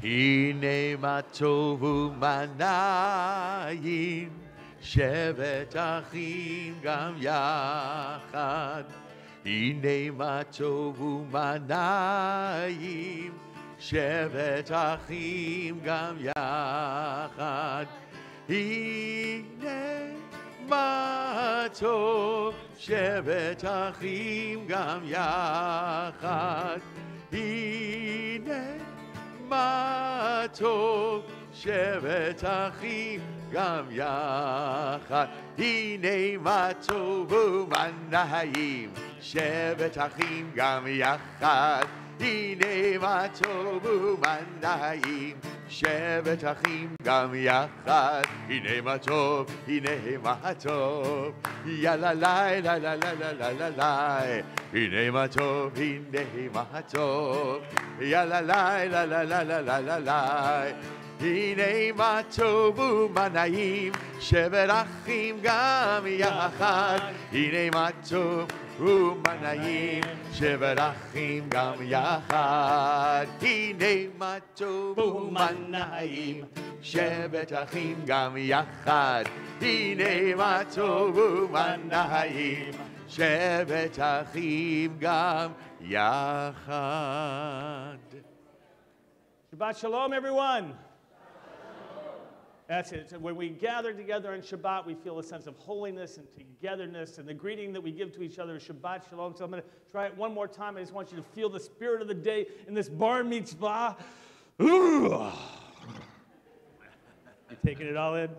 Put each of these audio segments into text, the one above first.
הנה מה טוב ומה נעים, שבת אחים גם יחד. הנה מה טוב ומה נעים, שבת אחים גם יחד. הנה מה טוב, שבת אחים גם יחד. הנה מה טוב, שבת אחים גם יחד. הנה מה טוב ומה נעים, שבת אחים גם יחד. הנה מה טוב ומה נעים, שבת אחים גם יחד. הנה מה טוב, הנה מה טוב, יאללה לי לה לה לה לה לה לה לה. הנה מה טוב, הנה מה טוב, יאללה לי לה לה לה לה לה לה לה. הנה מה טוב ומה נעים, שבת אחים גם יחד. הנה מה טוב ומה נעים, שבת אחים גם יחד. הנה מה טוב ומה נעים, שבת אחים גם יחד. הנה מה טוב ומה נעים, שבת אחים גם יחד. Shabbat Shalom, everyone. That's it. So when we gather together on Shabbat, we feel a sense of holiness and togetherness, and the greeting that we give to each other is Shabbat Shalom. So I'm going to try it one more time. I just want you to feel the spirit of the day in this bar mitzvah. You taking it all in?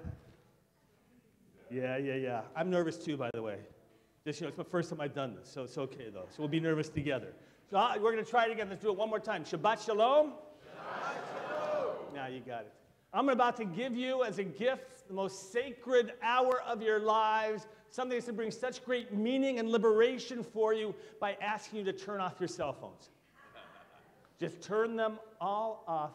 Yeah. I'm nervous too, by the way. Just, it's the first time I've done this, so it's okay though. So we'll be nervous together. So we're going to try it again. Let's do it one more time. Shabbat Shalom. Shabbat Shalom. Now you got it. I'm about to give you as a gift the most sacred hour of your lives, something that's going to bring such great meaning and liberation for you by asking you to turn off your cell phones. Just turn them all off.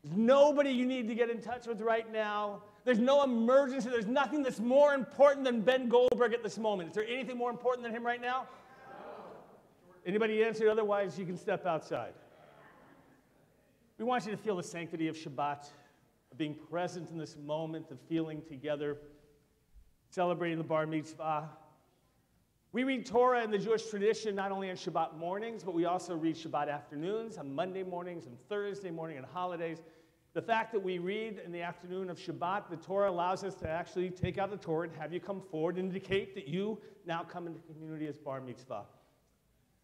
There's nobody you need to get in touch with right now. There's no emergency. There's nothing that's more important than Ben Goldberg at this moment. Is there anything more important than him right now? No. Anybody answer? Otherwise, you can step outside. We want you to feel the sanctity of Shabbat, of being present in this moment, of feeling together, celebrating the bar mitzvah. We read Torah in the Jewish tradition not only on Shabbat mornings, but we also read Shabbat afternoons, on Monday mornings, and Thursday morning, and holidays. The fact that we read in the afternoon of Shabbat, the Torah allows us to actually take out the Torah and have you come forward and indicate that you now come into the community as bar mitzvah.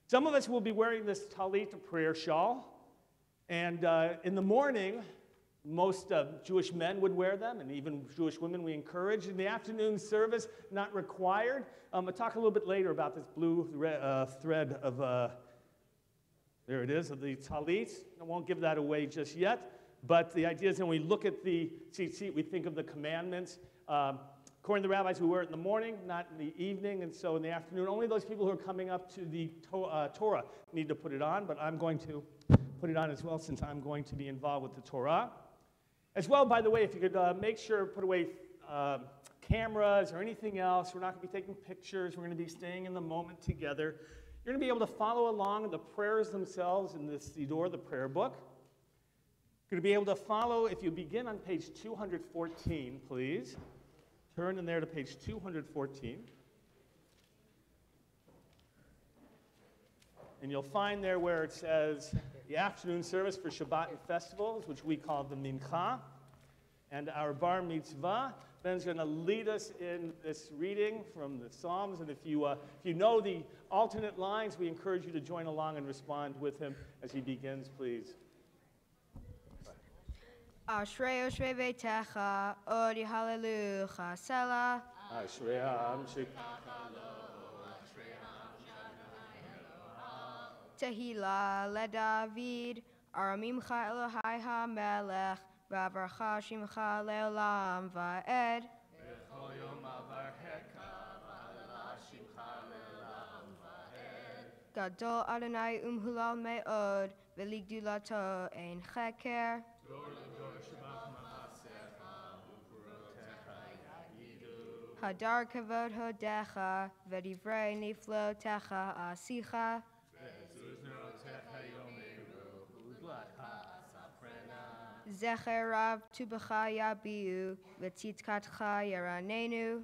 Some of us will be wearing this talit, a prayer shawl. And in the morning, most Jewish men would wear them, and even Jewish women we encourage. In the afternoon service, not required. I'll talk a little bit later about this blue thread of, there it is, of the talit. I won't give that away just yet. But the idea is when we look at the tzitzit, we think of the commandments. According to the rabbis, we wear it in the morning, not in the evening. And so in the afternoon, only those people who are coming up to the Torah need to put it on. But I'm going to put it on as well since I'm going to be involved with the Torah. As well, by the way, if you could make sure, put away cameras or anything else. We're not going to be taking pictures. We're going to be staying in the moment together. You're going to be able to follow along in the prayers themselves in this Siddur, the prayer book. You're going to be able to follow, if you begin on page 214, please. Turn in there to page 214. And you'll find there where it says the afternoon service for Shabbat and festivals, which we call the Mincha, and our bar mitzvah. Ben's going to lead us in this reading from the Psalms. And if you know the alternate lines, we encourage you to join along and respond with him as he begins, please. Ashrei Yoshvei Veitecha, Odi Hallelujah, Selah. Ashrei Ha'am Tehillah LeDavid, Aramimcha Elohai HaMelech, V'avarcha Shimcha Le'olam Va'ed. B'chol yom avarhecha, v'halelah Shimcha le'olam va'ed. Gadol Adonai Umhulal Me'od, V'ligdulato Ein Cheker. Hadar kavod hodecha, v'divrei niflotecha asicha. Zecher rav tubecha yabiu, v'tzitkatcha yaranenu.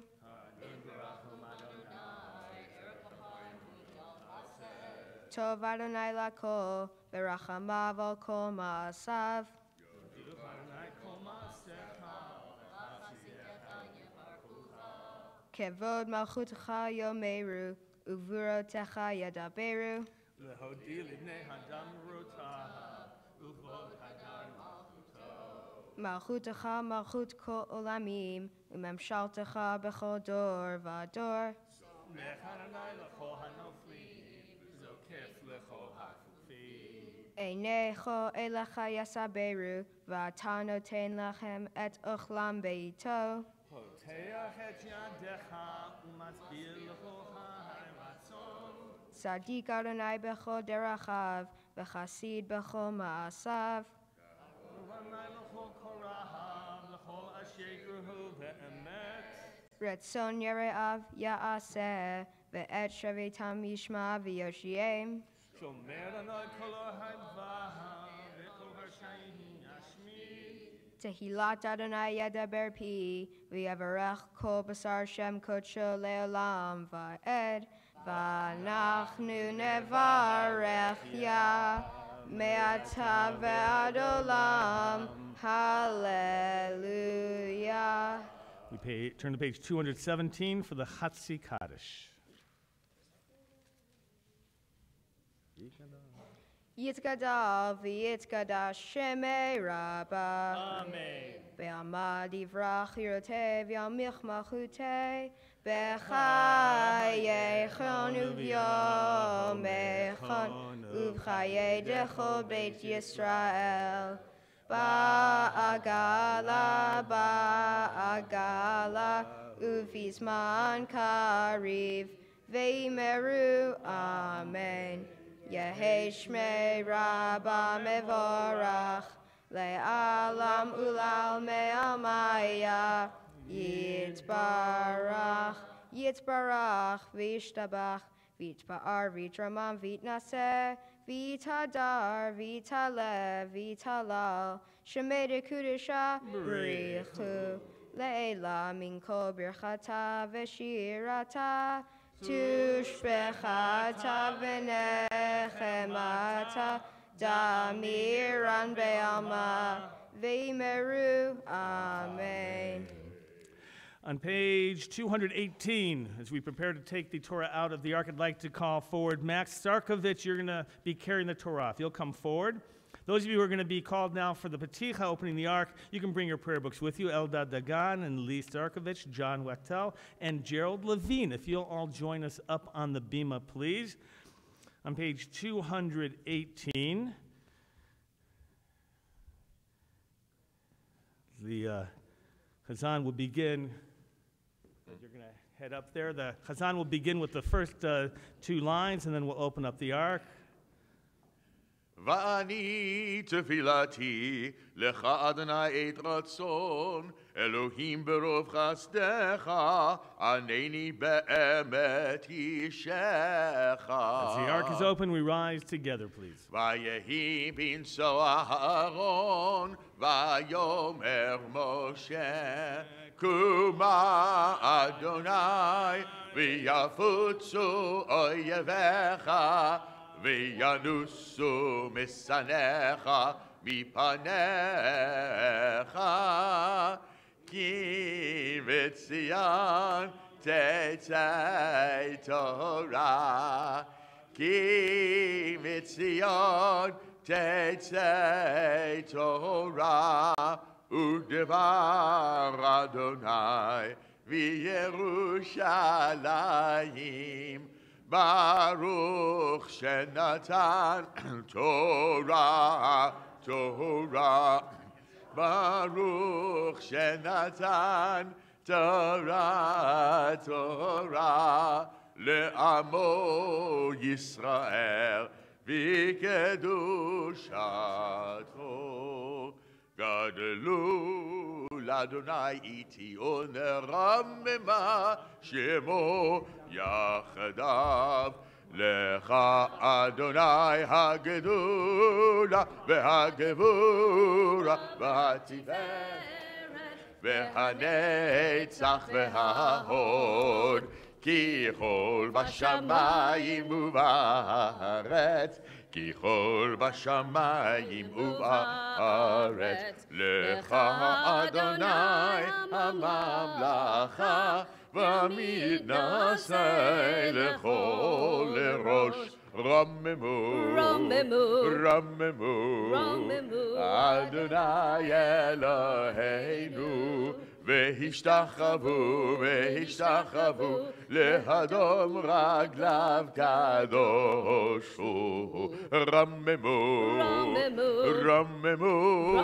Tov Adonai lakol, v'rachamav al kol ma'asav. Kevod malchutecha yomeru, uvurotecha yadaberu. Malchutecha malchut kol olamim, umemshaltecha bechol dor v'ador. Einecho elecha yasaberu, v'ata noten lachem et uchlam beito. Sadik Adonai bechol derachav, v'chasid bechol ma'asav. Retzon yere'av ya'aseh, ve'et shevitam yishma v'yoshiem. Tehilat Adonai yadaber pi, v'yavarech kol basar shem kodsho le'olam va'ed, v'anachnu nevarech ya, me'ata ve'ad olam, hallelujah. Turn to page 217 for the Chatzi Kaddish. Yitzgadal v'yitzgadash shemei rabba. Amen. Be'amad yivrach yirotev yamich malchutei. B'chayei chon u'vyomechon u'chayei dechol beit Yisrael. Ba'agala u'vizman kariv ve'imeru amen. Yehi shmei rabba mevorach le'alam ulal me'amaya yitbarach yitzbarach v'ishtabach v'itba'ar v'itramam v'itnaseh v'itadar v'italev v'talal shemei dekudesha brichu le'ela min kol birchata v'shirata tushbechata v'nechemata damiran be'alma v'meru amen. On page 218, as we prepare to take the Torah out of the ark, I'd like to call forward Max Starkovich. You're going to be carrying the Torah. If you'll come forward. Those of you who are going to be called now for the Paticha, opening the ark, you can bring your prayer books with you. Eldad Dagan and Lee Starkovich, John Wechtel, and Gerald Levine. If you'll all join us up on the bima, please. On page 218, the Chazan will begin. You're going to head up there. The Chazan will begin with the first two lines, and then we'll open up the ark. ואני תפילתי לך אדוני את רצון אלוהים ברוב חסדך ענני באמת אישך. As the ark is open, we rise together, please. ויהי בנשוא אהרון ויאמר משה קומה אדוני ויפוצו אויביך וינוסו משנאיך מפניך כי בציון תצא תורה כי בציון תצא תורה ודבר אדוני וירושלים Baruch Shenatan Torah, Torah. Baruch Shenatan Torah, Torah. Le'amo Yisrael v'kedushato. Gadlu לאדוני איתי ונרממה שמו יחדיו. לך אדוני הגדולה והגבורה והתפארת והנצח וההוד, כי כל בשמיים ובארץ, כי כל בשמיים ובארץ. לך אדוני הממלכה ומתנשא לכל ראש. רוממו, רוממו, אדוני אלוהינו, והשתחוו, והשתחוו להדום רגליו קדוש הוא. רוממו, רוממו,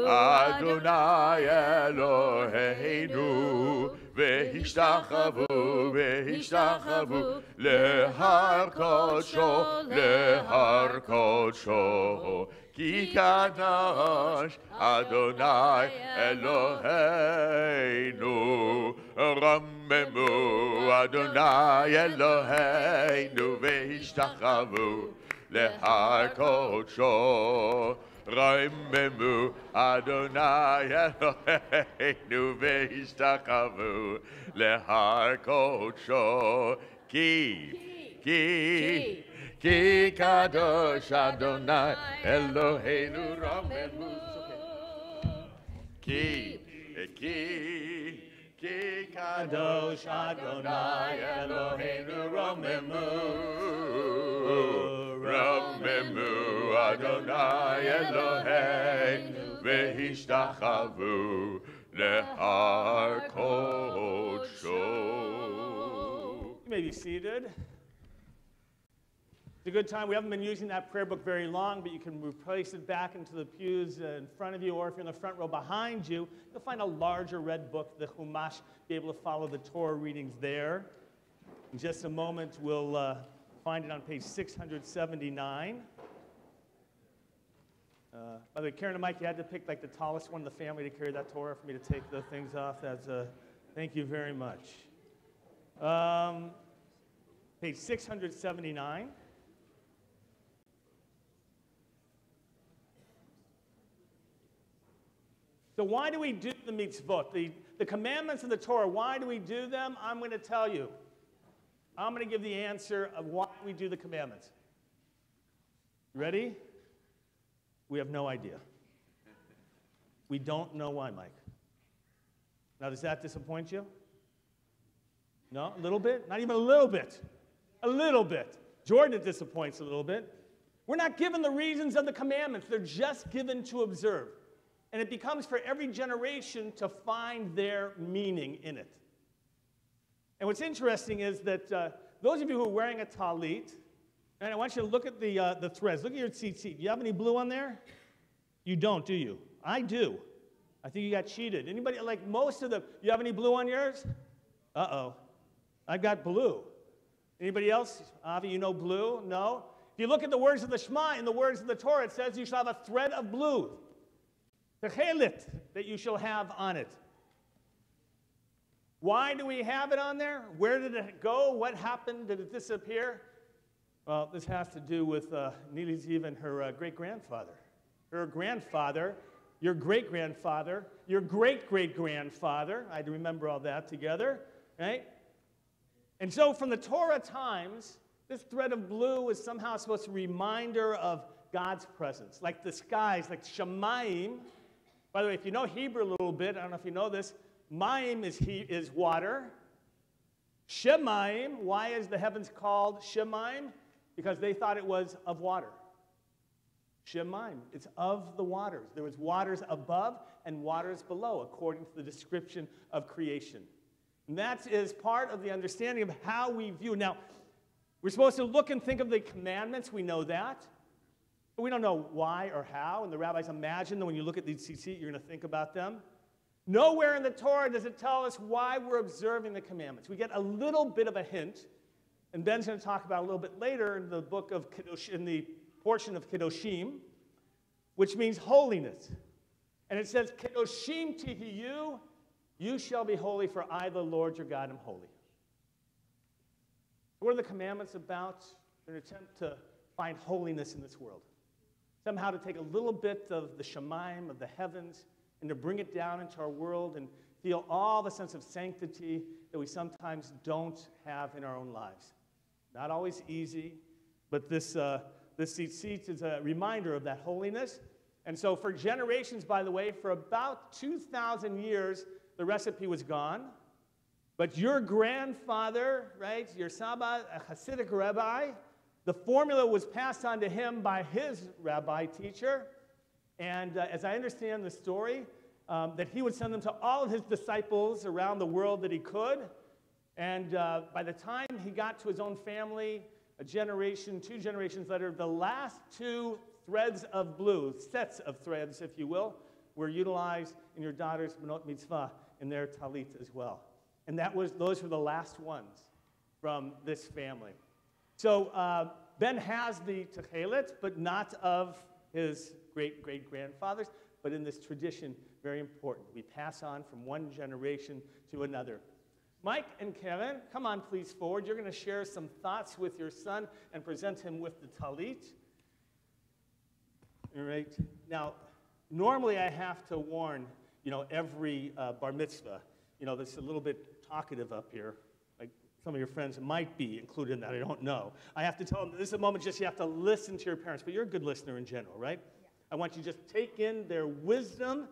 אדוני אלוהינו, והשתחוו, והשתחוו להר קודשו, להר קודשו. כי קדוש אדוני אלוהינו. רוממו אדוני אלוהינו, והשתחוו להר קודשו. רוממו אדוני אלוהינו, והשתחוו להר קודשו. כי קדוש אדוני אלוהינו. רוממו. כי קדוש אדוני אלוהינו. רוממו, רוממו אדוני אלוהינו, והשתחוו להר קודשו. You may be seated. It's a good time. We haven't been using that prayer book very long, but you can replace it back into the pews in front of you, or if you're in the front row behind you, you'll find a larger red book, the Chumash, be able to follow the Torah readings there. In just a moment, we'll find it on page 679. By the way, Karen and Mike, you had to pick like the tallest one in the family to carry that Torah for me to take the things off. That's thank you very much. Page 679. So why do we do the mitzvot, the commandments of the Torah? Why do we do them? I'm going to tell you. I'm going to give the answer of why we do the commandments. Ready? We have no idea. We don't know why, Mike. Now, does that disappoint you? No? A little bit? Not even a little bit. A little bit. Jordan, it disappoints a little bit. We're not given the reasons of the commandments. They're just given to observe. And it becomes for every generation to find their meaning in it. And what's interesting is that those of you who are wearing a talit, and I want you to look at the threads. Look at your tzitzit. Do you have any blue on there? You don't, do you? I do. I think you got cheated. Anybody, like most of the, you have any blue on yours? Uh-oh. I got blue. Anybody else? Avi, you know blue? No? If you look at the words of the Shema, in the words of the Torah, it says you shall have a thread of blue. The chelit that you shall have on it. Why do we have it on there? Where did it go? What happened? Did it disappear? Well, this has to do with Nili Ziv and her great-grandfather. Her grandfather, your great-grandfather, your great-great-grandfather. I remember all that together, right? And so from the Torah times, this thread of blue is somehow supposed to be a reminder of God's presence. Like the skies, like Shemayim. By the way, if you know Hebrew a little bit, I don't know if you know this, Mayim is water. Shemayim, why is the heavens called Shemayim? Because they thought it was of water. Shemayim, it's of the waters. There was waters above and waters below, according to the description of creation. And that is part of the understanding of how we view. Now, we're supposed to look and think of the commandments. We know that. But we don't know why or how. And the rabbis imagine that when you look at these tzitzit, you're going to think about them. Nowhere in the Torah does it tell us why we're observing the commandments. We get a little bit of a hint. And Ben's going to talk about a little bit later in the book of Kiddush, in the portion of Kiddushim, which means holiness. And it says, Kedoshim tihiyu, you shall be holy, for I, the Lord your God, am holy. What are the commandments about? An attempt to find holiness in this world. Somehow to take a little bit of the Shemaim, of the heavens, and to bring it down into our world and feel all the sense of sanctity that we sometimes don't have in our own lives. Not always easy, but this seat is a reminder of that holiness. And so for generations, by the way, for about 2,000 years, the recipe was gone. But your grandfather, right, your Saba, a Hasidic rabbi, the formula was passed on to him by his rabbi teacher. And as I understand the story, that he would send them to all of his disciples around the world that he could. And by the time he got to his own family, a generation, 2 generations later, the last 2 threads of blue, sets of threads, if you will, were utilized in your daughter's Benot Mitzvah in their talit as well. And those were the last ones from this family. So Ben has the techelet, but not of his great-great-grandfathers, but in this tradition, very important. We pass on from one generation to another. Mike and Karen, come on please forward. You're going to share some thoughts with your son and present him with the talit. All right. Now, normally I have to warn, every bar mitzvah, that's a little bit talkative up here. Like some of your friends might be included in that. I don't know. I have to tell them this is a moment just you have to listen to your parents, but you're a good listener in general, right? Yeah. I want you to just take in their wisdom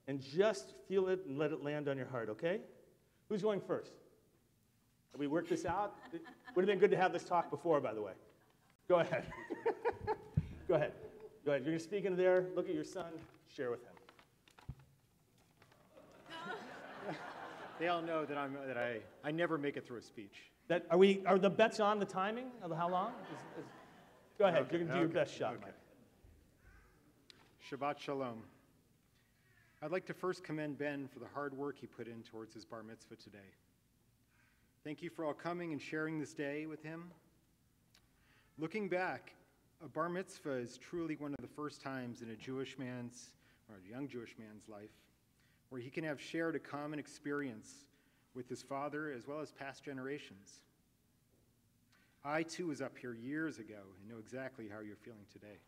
and just feel it and let it land on your heart, okay? Who's going first? Have we worked this out? It would have been good to have this talk before, by the way. Go ahead. Go ahead. Go ahead. You're going to speak into there. Look at your son. Share with him. They all know that I never make it through a speech. Are the bets on the timing of how long? Go ahead. Okay, you're going to do your best shot, Mike. Shabbat Shalom. I'd like to first commend Ben for the hard work he put in towards his bar mitzvah today. Thank you for all coming and sharing this day with him. Looking back, a bar mitzvah is truly one of the first times in a young Jewish man's life where he can have shared a common experience with his father as well as past generations. I too was up here years ago and know exactly how you're feeling today.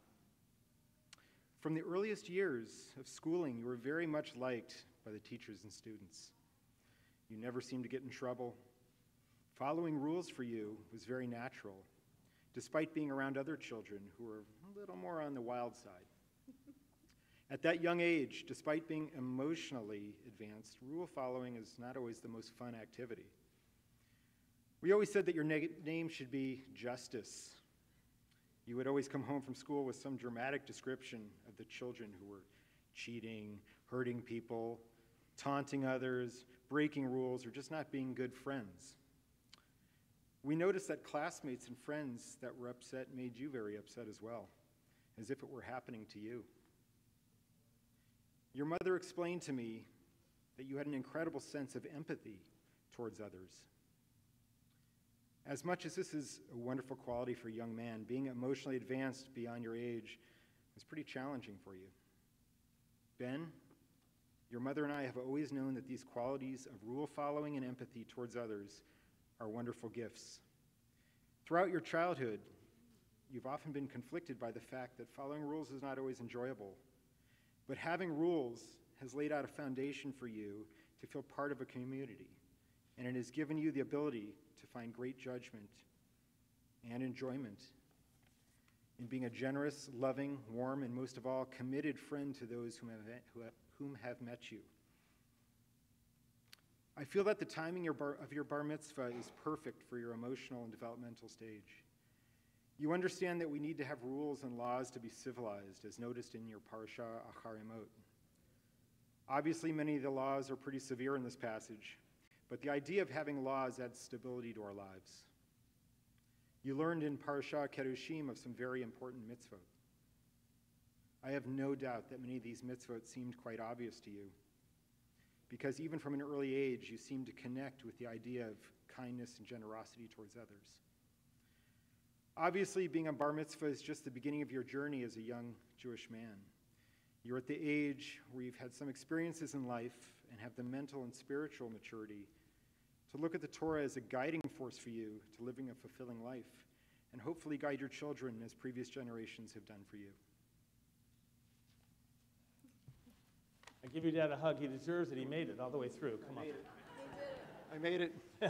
From the earliest years of schooling, you were very much liked by the teachers and students. You never seemed to get in trouble. Following rules for you was very natural, despite being around other children who were a little more on the wild side. At that young age, despite being emotionally advanced, rule following is not always the most fun activity. We always said that your name should be Justice. You would always come home from school with some dramatic description of the children who were cheating, hurting people, taunting others, breaking rules, or just not being good friends. We noticed that classmates and friends that were upset made you very upset as well, as if it were happening to you. Your mother explained to me that you had an incredible sense of empathy towards others. As much as this is a wonderful quality for a young man, being emotionally advanced beyond your age was pretty challenging for you. Ben, your mother and I have always known that these qualities of rule following and empathy towards others are wonderful gifts. Throughout your childhood, you've often been conflicted by the fact that following rules is not always enjoyable. But having rules has laid out a foundation for you to feel part of a community, and it has given you the ability to find great judgment and enjoyment in being a generous, loving, warm, and most of all, committed friend to those whom have met you. I feel that the timing of your bar mitzvah is perfect for your emotional and developmental stage. You understand that we need to have rules and laws to be civilized, as noticed in your Parsha Acharimot. Obviously, many of the laws are pretty severe in this passage, but the idea of having laws adds stability to our lives. You learned in Parsha Kedoshim of some very important mitzvot. I have no doubt that many of these mitzvot seemed quite obvious to you, because even from an early age, you seemed to connect with the idea of kindness and generosity towards others. Obviously, being a bar mitzvah is just the beginning of your journey as a young Jewish man. You're at the age where you've had some experiences in life and have the mental and spiritual maturity to look at the Torah as a guiding force for you to living a fulfilling life, and hopefully guide your children as previous generations have done for you. I give your dad a hug. He deserves it. He made it all the way through. Come on. I made it. So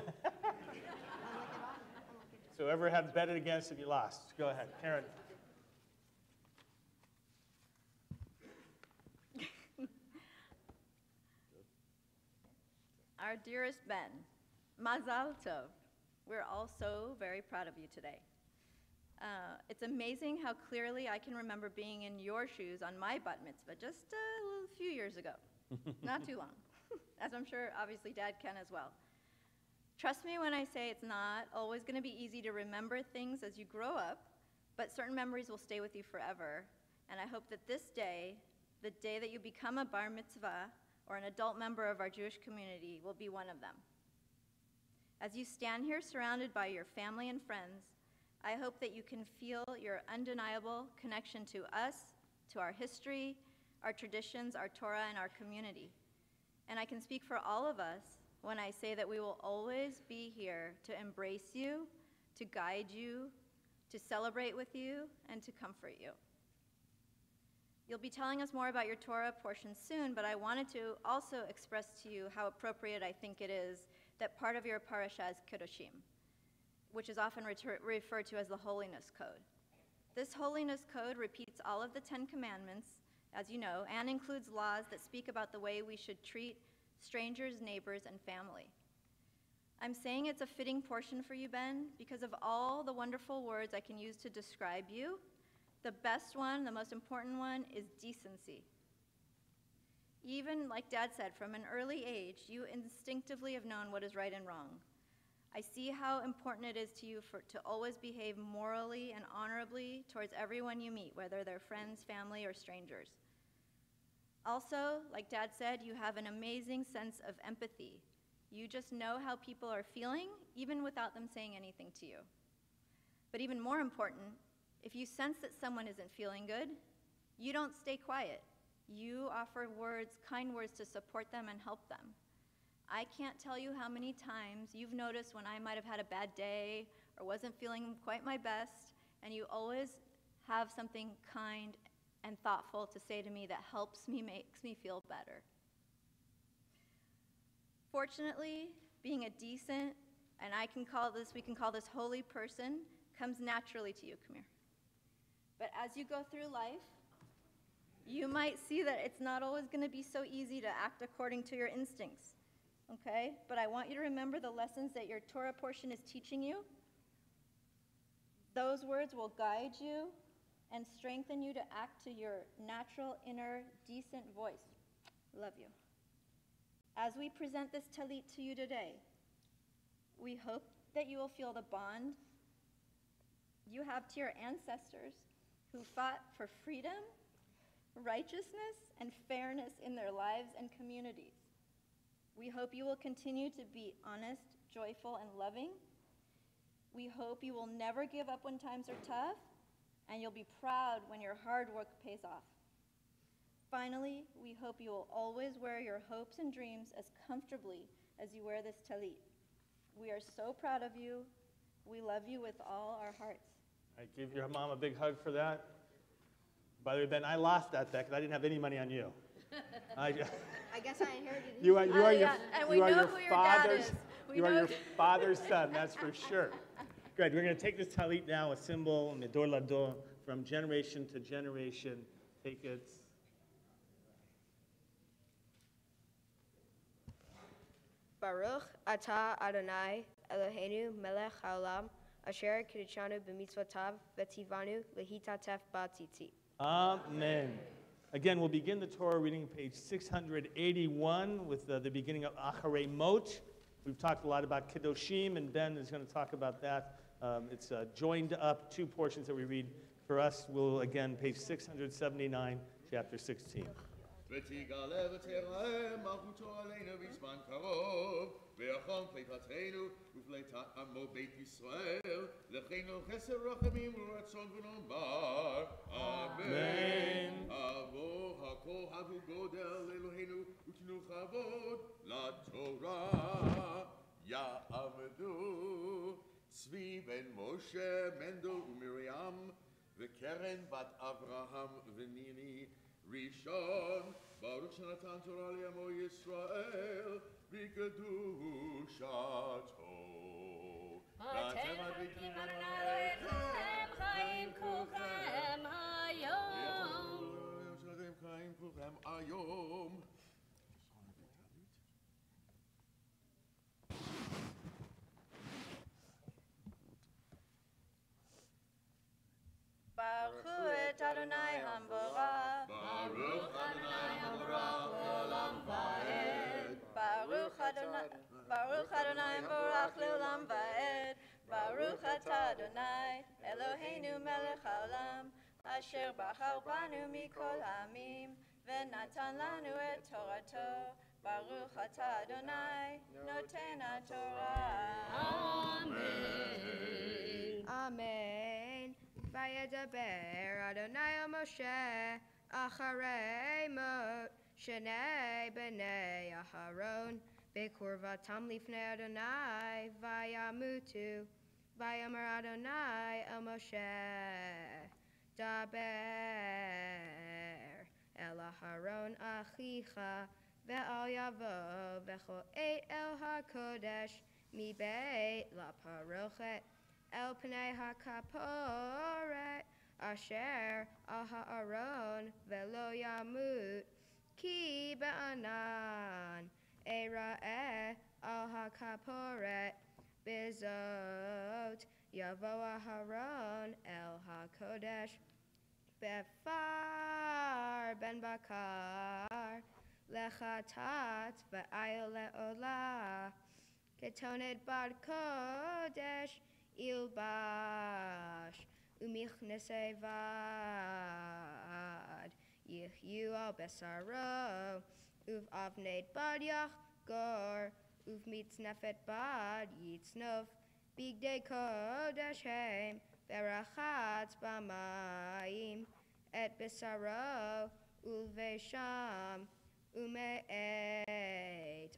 whoever had betted against it, you lost. Go ahead. Karen. Our dearest Ben, Mazal Tov. We're all so very proud of you today. It's amazing how clearly I can remember being in your shoes on my bat mitzvah just a few years ago. Not too long, as I'm sure obviously Dad can as well. Trust me when I say it's not always going to be easy to remember things as you grow up, but certain memories will stay with you forever. And I hope that this day, the day that you become a bar mitzvah or an adult member of our Jewish community, will be one of them. As you stand here surrounded by your family and friends, I hope that you can feel your undeniable connection to us, to our history, our traditions, our Torah, and our community. And I can speak for all of us when I say that we will always be here to embrace you, to guide you, to celebrate with you, and to comfort you. You'll be telling us more about your Torah portion soon, but I wanted to also express to you how appropriate I think it is that part of your parasha is Kedoshim, which is often referred to as the Holiness Code. This Holiness Code repeats all of the 10 Commandments, as you know, and includes laws that speak about the way we should treat strangers, neighbors, and family. I'm saying it's a fitting portion for you, Ben, because of all the wonderful words I can use to describe you. The best one, the most important one, is decency. Even, like Dad said, from an early age, you instinctively have known what is right and wrong. I see how important it is to you to always behave morally and honorably towards everyone you meet, whether they're friends, family, or strangers. Also, like Dad said, you have an amazing sense of empathy. You just know how people are feeling, even without them saying anything to you. But even more important, if you sense that someone isn't feeling good, you don't stay quiet. You offer words, kind words to support them and help them. I can't tell you how many times you've noticed when I might have had a bad day or wasn't feeling quite my best, and you always have something kind and thoughtful to say to me that helps me, makes me feel better. Fortunately, being a decent, and we can call this holy person, comes naturally to you. Come here. But as you go through life, you might see that it's not always going to be so easy to act according to your instincts, okay? But I want you to remember the lessons that your Torah portion is teaching you. Those words will guide you and strengthen you to act to your natural, inner, decent voice. Love you. As we present this talit to you today, we hope that you will feel the bond you have to your ancestors who fought for freedom, righteousness, and fairness in their lives and communities. We hope you will continue to be honest, joyful, and loving. We hope you will never give up when times are tough, and you'll be proud when your hard work pays off. Finally, we hope you will always wear your hopes and dreams as comfortably as you wear this talit. We are so proud of you. We love you with all our hearts. I give your mom a big hug for that. By the way, Ben, I lost that bet because I didn't have any money on you. I guess I inherited it. You are your father's son, that's for sure. Good. We're going to take this talit now, a symbol, medor lador, from generation to generation. Take it. Baruch atah Adonai Eloheinu melech haolam asher kiddushanu b'mitzvotav v'tivanu lehitatef ba'tzitzit. Amen. Again, we'll begin the Torah reading page 681 with the beginning of Acharei Mot. We've talked a lot about Kedoshim, and Ben is going to talk about that. It's joined up two portions that we read. For us, we'll, again, page 679, chapter 16. ותגלה ותראה מלכותו עלינו בזמן קרוב, ויחון פליטתנו ופליטת עמו בית ישראל, לכנו חסר רחמים ורצון ונאמר, אמן. עבור הכל אהבו גודל אלוהינו ותנו כבוד לתורה. יעמדו צבי בן משה, מנדל ומרים, וקרן בת אברהם וניני ראשון. ברוך שנתן תורה לעמו ישראל בקדושתו. ואתם הדבקים אלוהיכם חיים כולכם היום. שלכם חיים כולכם היום. ברכו את אדוני המבורך. ברוך אדוני המבורך לעולם ועד. ברוך אדוני המבורך לעולם ועד. ברוך אתה אדוני אלוהינו מלך העולם, אשר בחר בנו מכל העמים ונתן לנו את תורתו. ברוך אתה אדוני נותן התורה. אמן. אמן. וידבר אדוני אל משה אחרי מות שני בני אהרון בקרבתם לפני אדוני וימותו. ויאמר אדוני אל משה דבר אל אהרון אחיך ואל יבוא בכל עת אל הקודש מבית לפרוכת אל פני הכפורת אשר על הארון ולא ימות כי בענן אראה על הכפורת. בזאת יבוא אהרון אל הקודש בפר בן בקר לחטאת ואיל לעולה כתונת בד קודש ילבש ומכנסי בד יחיו על בשרו ובאבני בד יחגור ובמצנפת בד יצנוף בגדי קודש הם ורחץ במים את בשרו ולבשם ומאת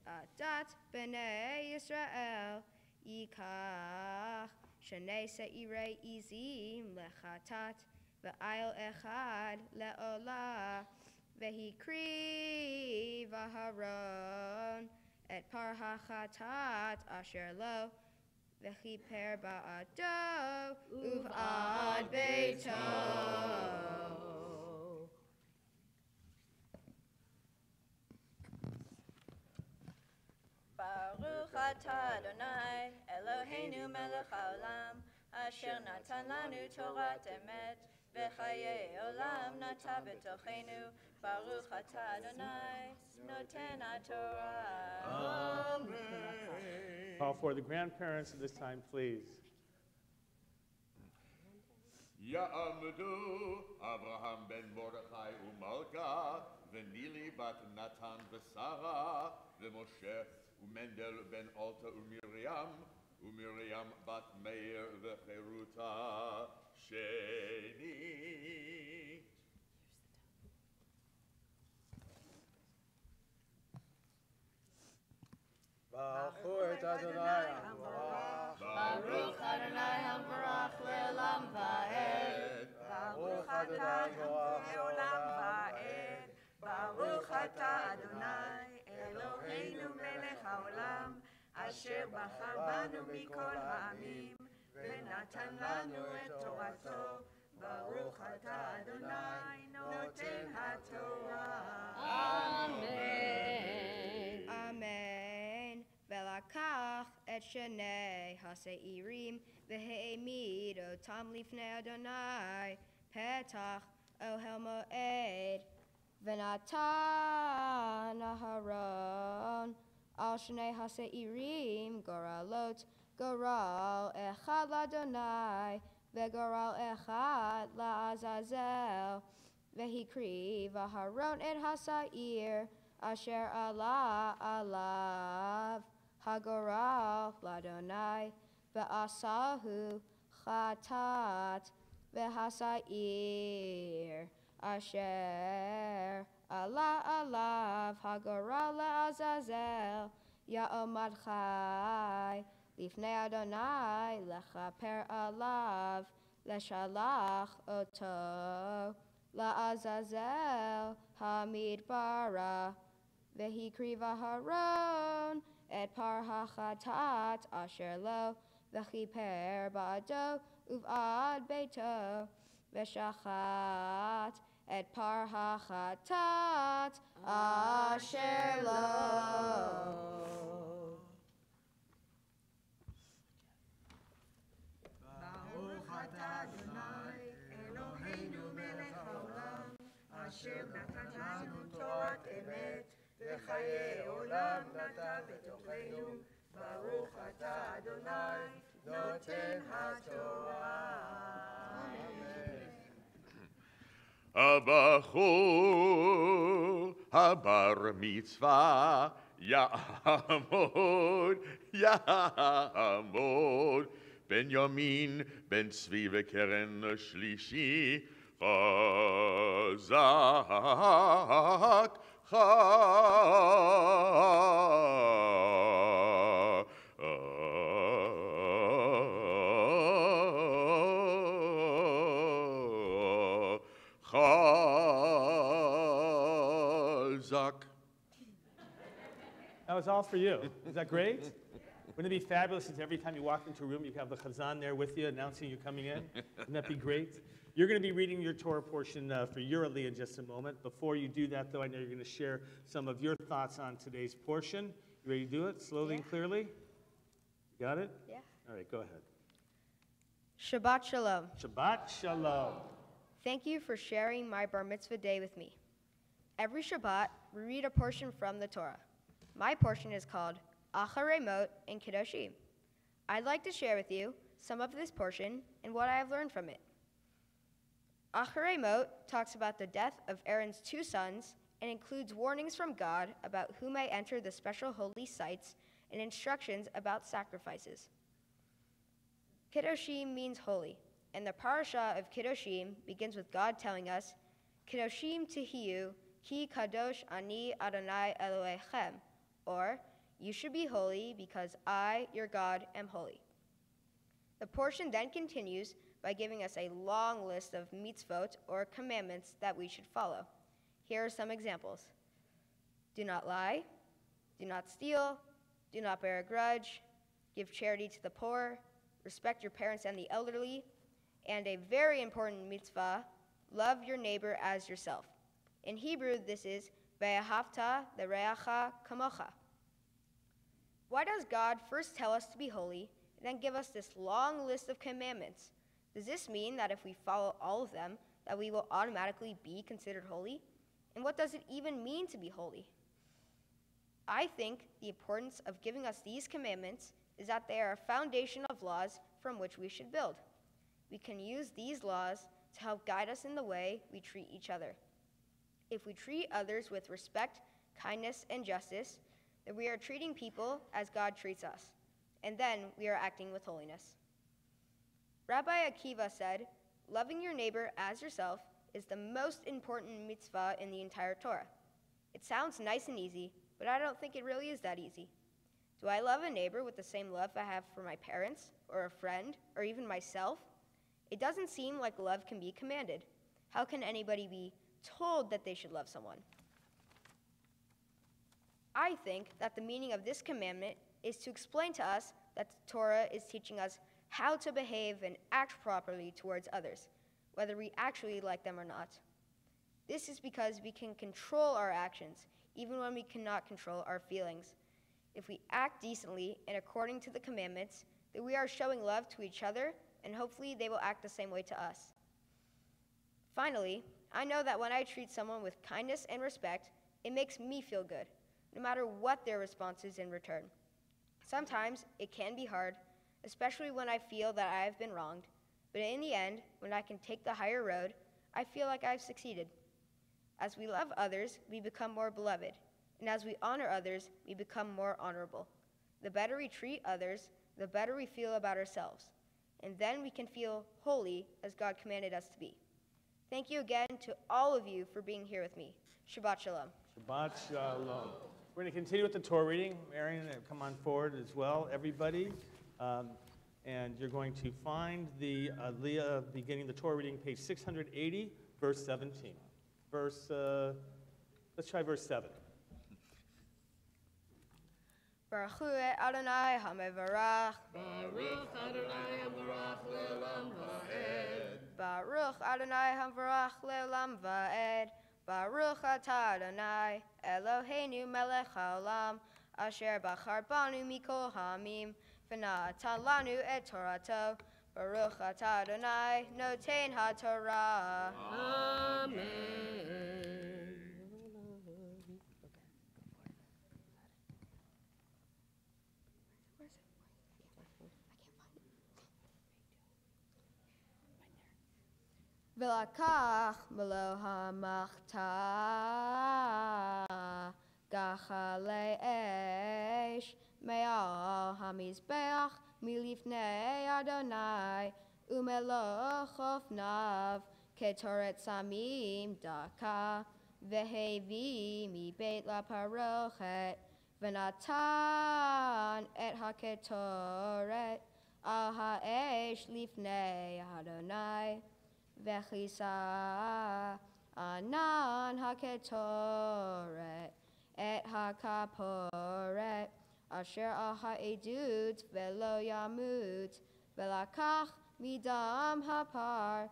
עדת בני ישראל ייקח שני שעירי עזים לחטאת ואיל אחד לעולה והקריב אהרון את פר החטאת אשר לו וכיפר בעדו ובעד ביתו. ברוך אתה אדוני אלוהינו מלך העולם, אשר נתן לנו תורת אמת וחיי עולם נטע בתוכנו. ברוך אתה אדוני נותן התורה. Amen. Call for the grandparents at this time, please. יעמדו אברהם בן מרדכי ומלכה ונילי בת נתן ושרה ומשה ומנדל בן אלתה ומרים בת מאיר וחירותה שנית. ברכו את אדוני המבורך. ברוך אדוני המבורך לעולם ועד. ברוך אדוני המבורך לעולם ועד. ברוך אתה אדוני אלוהינו מלך העולם, אשר בחר בנו מכל העמים ונתן לנו את תורתו. ברוך אתה אדוני נותן התורה. אמן. אמן. ולקח את שני השעירים והעמיד אותם לפני אדוני פתח אוהל מועד. ונתן אהרון על שני השעירים גורלות, גורל אחד לאדוני וגורל אחד לעזאזל. והקריב אהרון את השעיר אשר עלה עליו הגורל לאדוני ועשהו חטאת, והשעיר אשר עלה Ya'omad chai, lifnei Adonai, lechaper alav, leshalach oto, la'azazel hamidbara, vehikriva haron, et par hachatat asher lo, vechiper ba'ado, uv'ad beito, veshachat, et par hachatat asher lo. ברוך אתה אדוני, אלוהינו מלך העולם, אשר נתן לנו תורת אמת, וחיי עולם נטע בתוכנו. ברוך אתה אדוני, נותן התורה. הבחור הבר מצווה יעמוד בן ימין בן צבי וקרן שלישי חזק חזק. That was all for you. Is that great? Wouldn't it be fabulous if every time you walk into a room, you have the chazan there with you announcing you're coming in? Wouldn't that be great? You're going to be reading your Torah portion for your Aliyah in just a moment. Before you do that, though, I know you're going to share some of your thoughts on today's portion. You ready to do it slowly and clearly? You got it? Yeah. All right, go ahead. Shabbat Shalom. Shabbat Shalom. Thank you for sharing my bar mitzvah day with me. Every Shabbat, we read a portion from the Torah. My portion is called Acharei Mot and Kedoshim. I'd like to share with you some of this portion and what I have learned from it. Acharei Mot talks about the death of Aaron's two sons and includes warnings from God about who may enter the special holy sites and instructions about sacrifices. Kedoshim means holy, and the parasha of Kedoshim begins with God telling us, Kedoshim tihiyu, ki kadosh ani Adonai Elohechem, or, you should be holy because I, your God, am holy. The portion then continues by giving us a long list of mitzvot, or commandments, that we should follow. Here are some examples. Do not lie, do not steal, do not bear a grudge, give charity to the poor, respect your parents and the elderly, and a very important mitzvah, love your neighbor as yourself. In Hebrew, this is ve'ahavta l'reacha kamocha. Why does God first tell us to be holy and then give us this long list of commandments? Does this mean that if we follow all of them, that we will automatically be considered holy? And what does it even mean to be holy? I think the importance of giving us these commandments is that they are a foundation of laws from which we should build. We can use these laws to help guide us in the way we treat each other. If we treat others with respect, kindness, and justice, then we are treating people as God treats us, and then we are acting with holiness. Rabbi Akiva said, loving your neighbor as yourself is the most important mitzvah in the entire Torah. It sounds nice and easy, but I don't think it really is that easy. Do I love a neighbor with the same love I have for my parents, or a friend, or even myself? It doesn't seem like love can be commanded. How can anybody be told that they should love someone? I think that the meaning of this commandment is to explain to us that the Torah is teaching us how to behave and act properly towards others, whether we actually like them or not. This is because we can control our actions, even when we cannot control our feelings. If we act decently and according to the commandments, then we are showing love to each other, and hopefully they will act the same way to us. Finally, I know that when I treat someone with kindness and respect, it makes me feel good, no matter what their response is in return. Sometimes it can be hard, especially when I feel that I have been wronged, but in the end, when I can take the higher road, I feel like I've succeeded. As we love others, we become more beloved, and as we honor others, we become more honorable. The better we treat others, the better we feel about ourselves, and then we can feel holy as God commanded us to be. Thank you again to all of you for being here with me. Shabbat Shalom. Shabbat Shalom. We're going to continue with the Torah reading. Marion, come on forward as well, everybody. And you're going to find the Aliyah beginning the Torah reading, page 680, verse 17. Let's try verse 7. Baruch hu et Adonai HaMevarach. Baruch Adonai Havarach le'olam va'ed. Baruch Adonai HaMevarach le'olam va'ed. Baruch atah Adonai Eloheinu melech haolam asher bachar banu mikol ha'amim v'natan lanu et Torato. Baruch atah Adonai noten ha'torah. Amen. V'lakach melo hamachta gachale esh me'al hamizbeach milifnei Adonai umelo chofnav ketoret samim daka vehevi mi beit la parochet v'natan et haketoret al ha'esh lifnei Adonai Vechisa anan haketoret et hakaporet asher al ha'edut velo yamut velakach midam hapar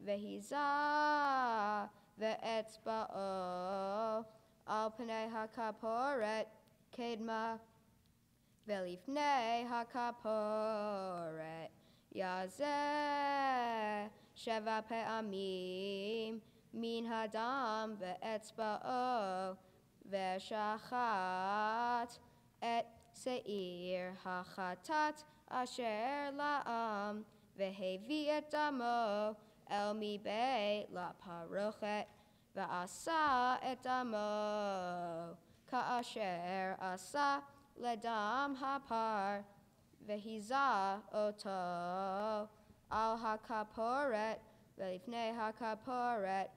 vehiza ve'etzba'o al pnei hakaporet kedma velifnei hakaporet yazeh Sheva pe'amim min hadam ve'etzba'o ve'shachat et se'ir hachatat asher la'am ve'hevi et damo el mi beit la parochet ve'asa et damo ka'asher asa ledam hapar ve'hiza oto al hakaporet velifnei hakaporet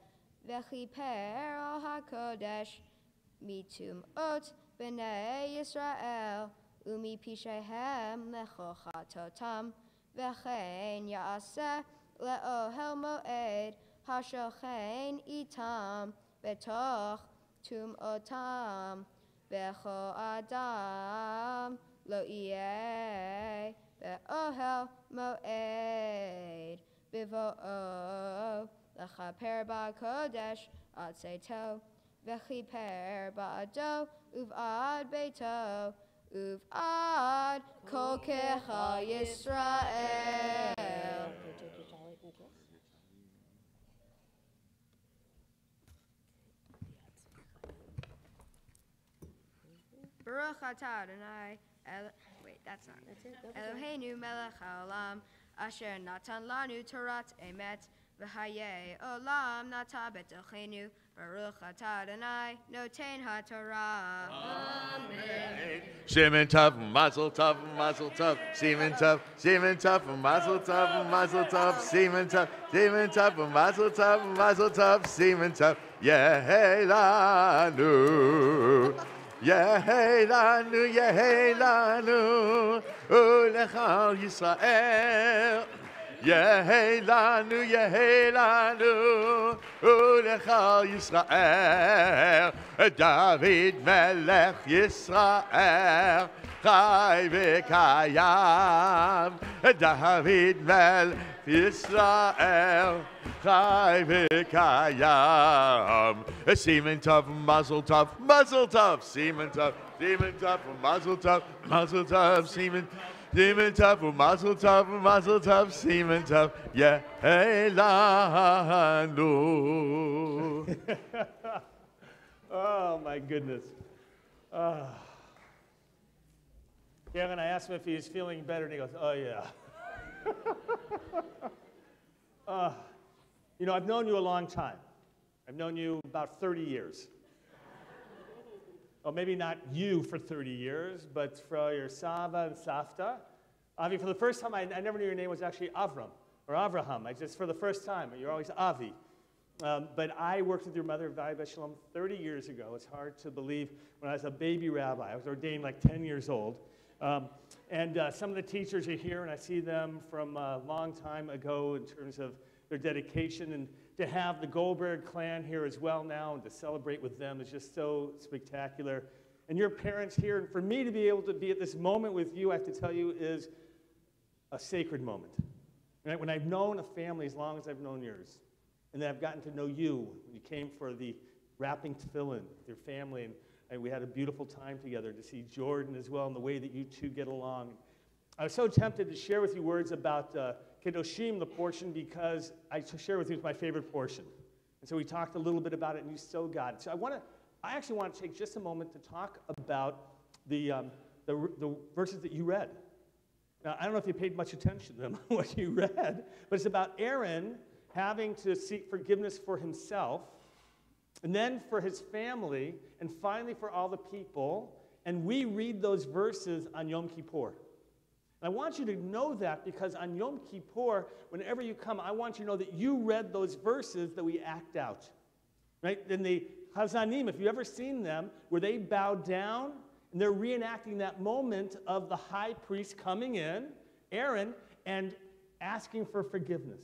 vechiper al hakodesh mitum ot b'nei Yisrael umi pishehem lechochatotam vechen yaaseh leohel moed hashochen itam betoch tum otam vecho adam lo yeh be'ohel moed bivo'o lechaper ba'kodesh ad seito vechiper ba'ado uv'ad beito uv'ad kol kecha Yisrael. Baruch atah Adonai wait, that's not. Eloheinu melech haolam, asher natan lanu torat emet, v'hayei olam nata betochenu, baruch atah Adonai, noten haTorah. Amen. Shemen tov, mazel tov, semen tov, mazel tov, semen tov, mazel tov, semen tov, yehei lanu. Yehei lanu, ulechal Yisrael. Yehei lanu, ulechal Yisrael. David melech Yisrael, chai v'kayam. David melech Yisrael, chai v'kayam. Semen tov, mazel tov, semen tov, mazel tov, semen tov, mazel tov, semen tov, yehei lanu. Oh, my goodness. Yeah, when I asked him if he was feeling better, and he goes, oh, yeah. You know, I've known you a long time. I've known you about 30 years. Well, maybe not you for 30 years, but for your Sava and Safta. Avi, for the first time, I never knew your name was actually Avram, or Avraham. For the first time, you're always Avi. But I worked with your mother, Vayi Shalom, 30 years ago. It's hard to believe. When I was a baby rabbi, I was ordained like 10 years old. Some of the teachers are here, and I see them from a long time ago in terms of their dedication. And to have the Goldberg clan here as well now and to celebrate with them is just so spectacular. And your parents here, and for me to be able to be at this moment with you, I have to tell you, is a sacred moment. Right? When I've known a family as long as I've known yours, and then I've gotten to know you. You came for the wrapping tefillin with your family, and we had a beautiful time together to see Jordan as well and the way that you two get along. I was so tempted to share with you words about Kedoshim, the portion, because I share with you it's my favorite portion. And so we talked a little bit about it, and you so got it. So I actually want to take just a moment to talk about the verses that you read. Now, I don't know if you paid much attention to them, what you read, but it's about Aaron having to seek forgiveness for himself, and then for his family, and finally for all the people. And we read those verses on Yom Kippur. And I want you to know that because on Yom Kippur, whenever you come, I want you to know that you read those verses that we act out. Right? And the Chazanim, if you've ever seen them, where they bow down, and they're reenacting that moment of the high priest coming in, Aaron, and asking for forgiveness.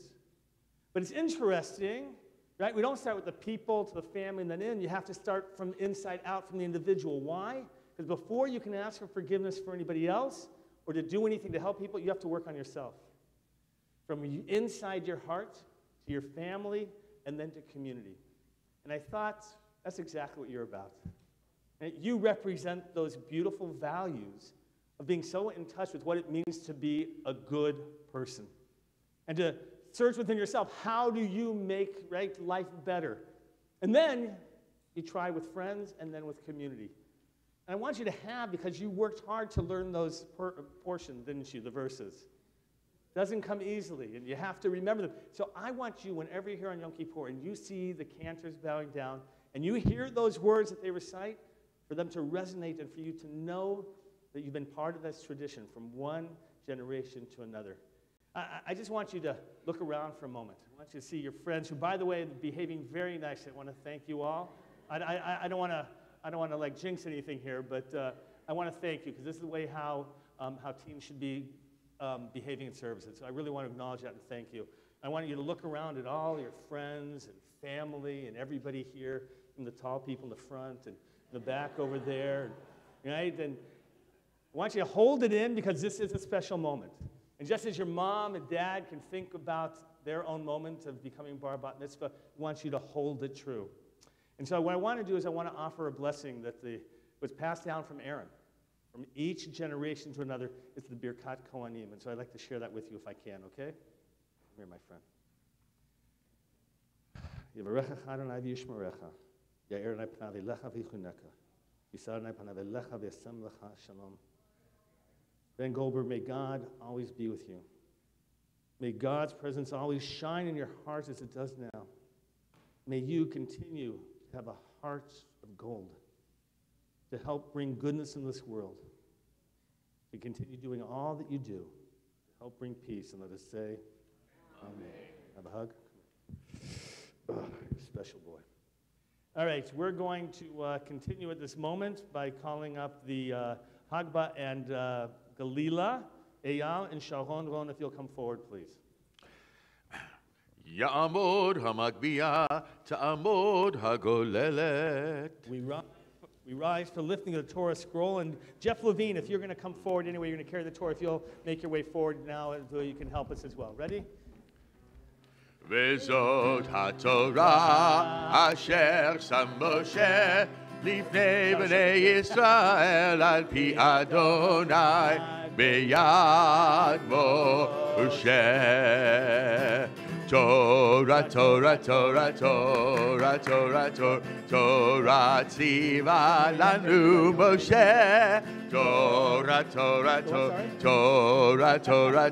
But it's interesting, right? We don't start with the people to the family and then in. You have to start from inside out, from the individual. Why? Because before you can ask for forgiveness for anybody else or to do anything to help people, you have to work on yourself. From inside your heart to your family and then to community. And I thought, that's exactly what you're about. And you represent those beautiful values of being so in touch with what it means to be a good person. And to search within yourself, how do you make life better? And then you try with friends and then with community. And I want you to have, because you worked hard to learn those portions, didn't you, the verses. It doesn't come easily, and you have to remember them. So I want you, whenever you're here on Yom Kippur and you see the cantors bowing down, and you hear those words that they recite, for them to resonate and for you to know that you've been part of this tradition from one generation to another. I just want you to look around for a moment. I want you to see your friends who, by the way, are behaving very nicely. I want to thank you all. I don't want to like jinx anything here, but I want to thank you because this is the way how teens should be behaving in services. So I really want to acknowledge that and thank you. I want you to look around at all your friends and family and everybody here, and the tall people in the front and in the back over there, right? And I want you to hold it in because this is a special moment. And just as your mom and dad can think about their own moment of becoming bar bat mitzvah, I want you to hold it true. And so what I want to do is I want to offer a blessing that was passed down from Aaron. From each generation to another, it's the Birkat Kohanim. And so I'd like to share that with you if I can, okay? Come here, my friend. Yivarecha Adonai v'yishmerecha. Ya'er nai panav elecha v'yichuneka. Yisar nai panav elecha v'yasem lecha shalom. Ben Goldberg, may God always be with you. May God's presence always shine in your hearts as it does now. May you continue to have a heart of gold to help bring goodness in this world. To continue doing all that you do to help bring peace. And let us say, Amen. Have a hug. Oh, special boy. All right, we're going to continue at this moment by calling up the Hagba and Galila, Eyal, and Sharon. Ron, if you'll come forward, please. Ya'amod hamagbiya ta'amod hagolelet. We rise for lifting of the Torah scroll. And Jeff Levine, if you're going to come forward anyway, you're going to carry the Torah. If you'll make your way forward now, you can help us as well. Ready? Vezot haTorah asher sam Moshe lifnei bnei Yisrael al pi Adonai beyad Moshe. Torah, Torah, Torah, Torah, Torah, Torah, Torah, tziva lanu Moshe. Torah, Torah, Torah, Torah, Torah,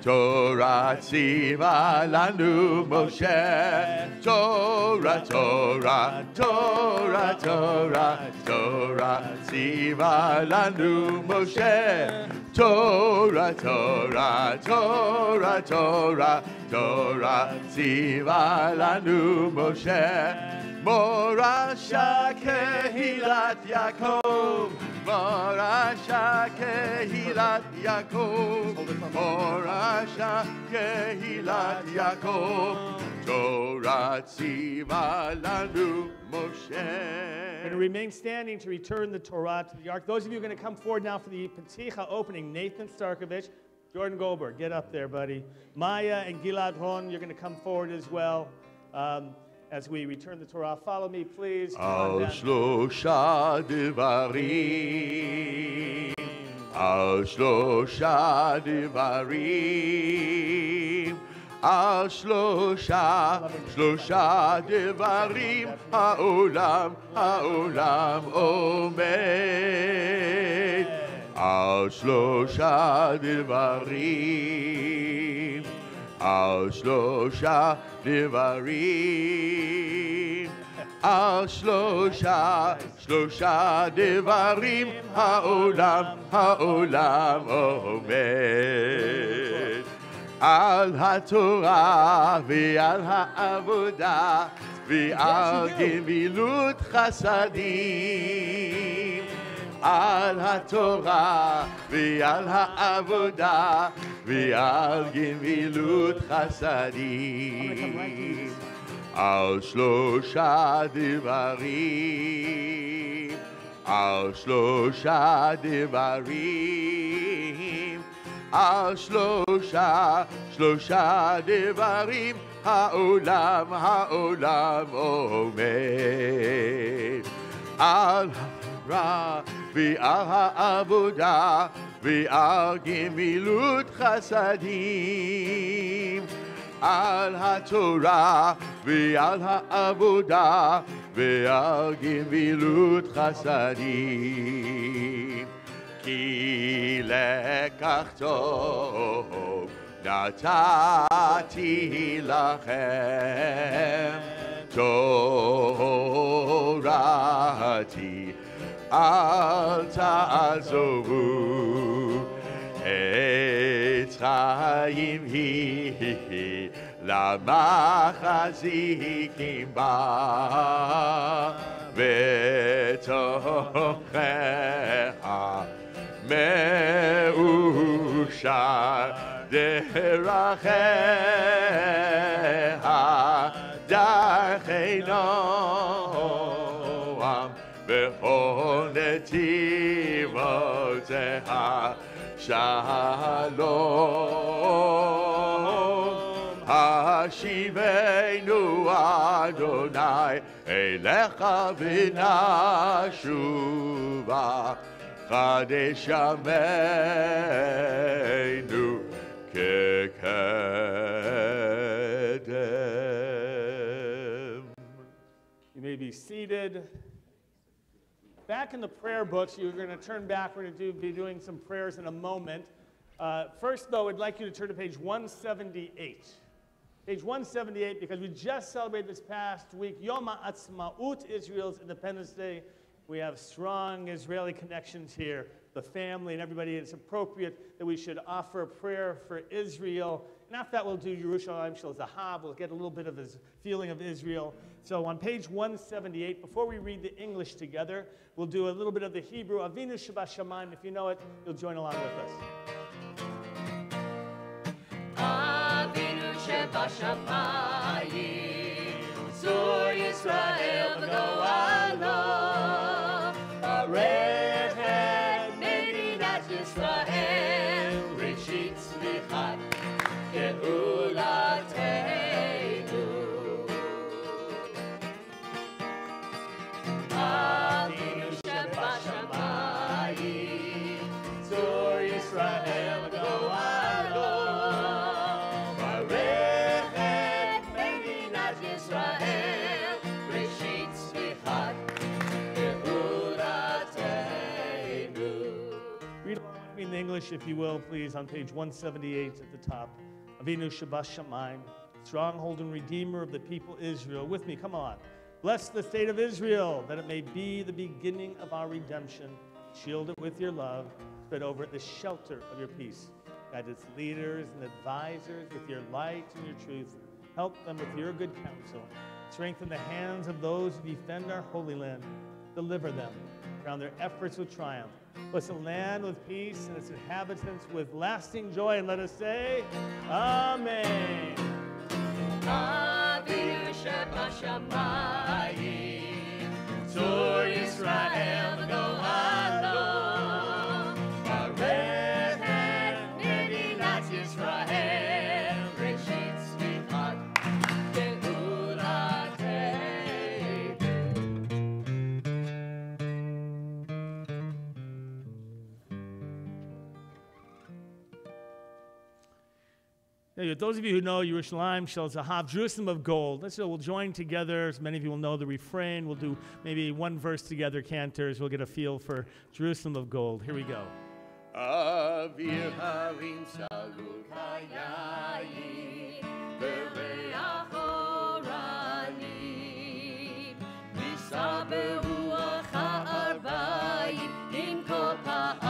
Torah, tziva lanu Moshe. Torah, Torah, Torah, Torah, Torah, tziva lanu Moshe. Torah, Torah, Torah, Torah, Torah tziva lanu Moshe, Morasha kehilat Yaakov, Morasha kehilat Yaakov, Morasha kehilat Yaakov, Torah tziva lanu Moshe. We're going to remain standing to return the Torah to the ark. Those of you who are going to come forward now for the Peticha opening, Nathan Starkovich, Jordan Goldberg, get up there, buddy. Maya and Gilad Ron, you're going to come forward as well as we return the Torah. Follow me, please. Al shlosha devarim, al shlosha devarim, al shlosha devarim, ha'olam omed. Al shlosha devarim, al shlosha devarim, al shlosha devarim, ha'olam omed. Al haTorah ve'al ha'avodah ve'al gemilut chasadim. Al haTorah ve'al ha'avodah ve'al gemilut chasadim. Al shlosha devarim, al shlosha devarim, al shlosha devarim, ha'olam omed. Al ha'torah ve'al ha'avodah ve'al gemilut chasadim. Al haTorah ve'al ha'avodah ve'al gemilut chasadim. Ki lekach tov natati lachem, Torati al ta'azovu, Etz Chaim hi lamachazikim ba, v'tochecha me'ushar deracheha darchei noam b'chol netivoteha shalom. Hashivenu Adonai elecha v'nashuva Chadesh yameinu kekedem. You may be seated. Back in the prayer books, you're going to turn back. We're going to be doing some prayers in a moment. First, though, I'd like you to turn to page 178. Page 178, because we just celebrated this past week Yom HaAtzmaut, Israel's Independence Day. We have strong Israeli connections here, the family and everybody. It's appropriate that we should offer a prayer for Israel. And after that, we'll do Yerushalayim Shel Zahav. We'll get a little bit of this feeling of Israel. So on page 178, before we read the English together, we'll do a little bit of the Hebrew. Avinu Shebashamayim. If you know it, you'll join along with us. Avinu Shebashamayim, Zur Yisrael v'go'alo, Arechet Medinat Yisrael, Rishit Tzlichat Ge'ulateinu. Avinu Shebashamayim, Zur Yisrael v'go'alo, Israel, Rishit Tzlichat Ge'ulateinu. Read along with me in English, if you will, please, on page 178 at the top. Avinu Shebashamayim, stronghold and redeemer of the people Israel. With me, come on. Bless the state of Israel, that it may be the beginning of our redemption. Shield it with your love. Spread over it the shelter of your peace. Guide its leaders and advisors with your light and your truth. Help them with your good counsel. Strengthen the hands of those who defend our holy land. Deliver them. Crown their efforts with triumph. Bless the land with peace and its inhabitants with lasting joy. And let us say, Amen. Avinu shebashamayim, Tzur Yisrael v'go'alo, Barechen Medinat Yisrael, Reshit Tzmichat Now, those of you who know Yerushalayim Shel Zahav, Jerusalem of Gold, we'll join together. As many of you will know the refrain. We'll do maybe one verse together, cantors. We'll get a feel for Jerusalem of Gold. Here we go. Avir harim saluk hayayim, Bereach oranim, Nisa beruach ha'arbayim, Im kol pa'amonim,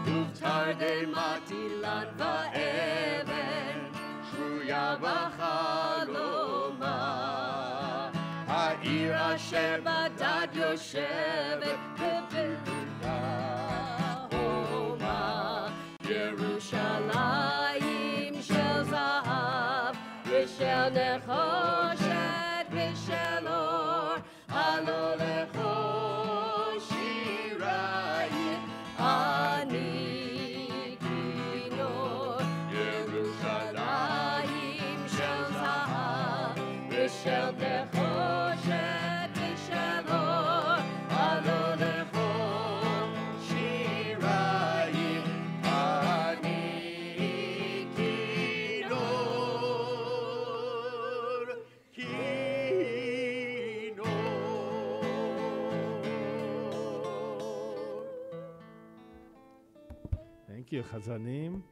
Uvtar matilan va'even, Shruya v'chaloma, Ha'ir asher badad yoshevet, Beberuta homa, Yerushalayim shel zahav, v'shel nechoshet, v'shel or, halo lecho shirayim, ani kinor. Yerushalayim shel zahav, v'shel nechoshet, v'shel or, halo lecho shirayim, ani kinor. Thank you, Chazanim.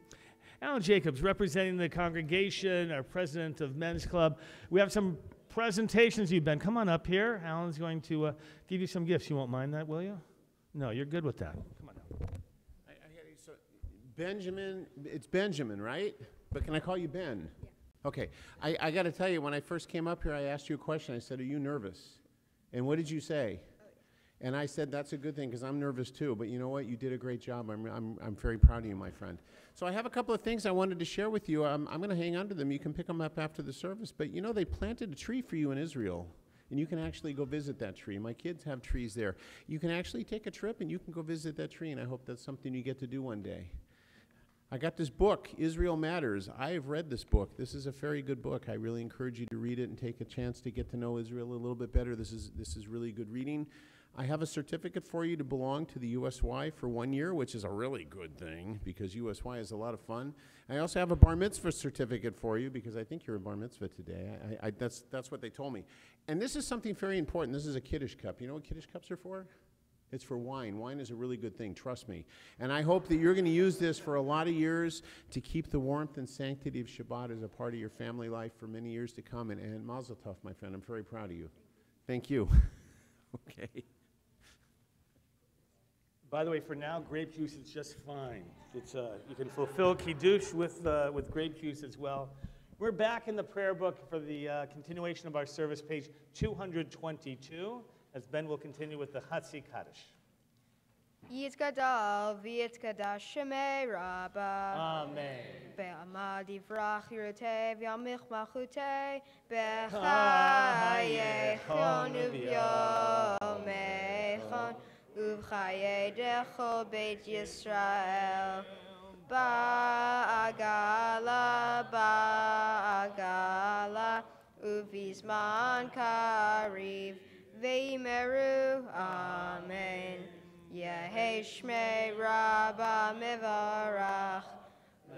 Alan Jacobs, representing the congregation, our president of Men's Club. We have some presentations, you Ben. Come on up here. Alan's going to give you some gifts. You won't mind that, will you? No, you're good with that. Come on up. So Benjamin, it's Benjamin, right? But can I call you Ben? Yeah. Okay. I got to tell you, when I first came up here, I asked you a question. I said, are you nervous? And what did you say? And I said, that's a good thing, because I'm nervous too. But you know what? You did a great job. I'm very proud of you, my friend. So I have a couple of things I wanted to share with you. I'm going to hang on to them. You can pick them up after the service. But you know, they planted a tree for you in Israel. And you can actually go visit that tree. My kids have trees there. You can actually take a trip and you can go visit that tree. And I hope that's something you get to do one day. I got this book, Israel Matters. I have read this book. This is a very good book. I really encourage you to read it and take a chance to get to know Israel a little bit better. This is really good reading. I have a certificate for you to belong to the USY for 1 year, which is a really good thing because USY is a lot of fun. I also have a bar mitzvah certificate for you because I think you're a bar mitzvah today. That's what they told me. And this is something very important. This is a Kiddush cup. You know what Kiddush cups are for? It's for wine. Wine is a really good thing, trust me. And I hope that you're going to use this for a lot of years to keep the warmth and sanctity of Shabbat as a part of your family life for many years to come. And Mazel Tov, my friend. I'm very proud of you. Thank you. Okay. By the way, for now, grape juice is just fine. It's, you can fulfill Kiddush with grape juice as well. We're back in the prayer book for the continuation of our service, page 222, as Ben will continue with the Hatzi Kaddish. Yitzgadal v'yitzgadash shemei rabba. Amen. Be'amad yivrach yirutei v'yamich malchutei b'chayechon u'vyomechon uv'chayei dechol beit Yisrael ba'agala uv'izman kariv v'imeru. Amen. Yehei Shmei Rabba Mevarach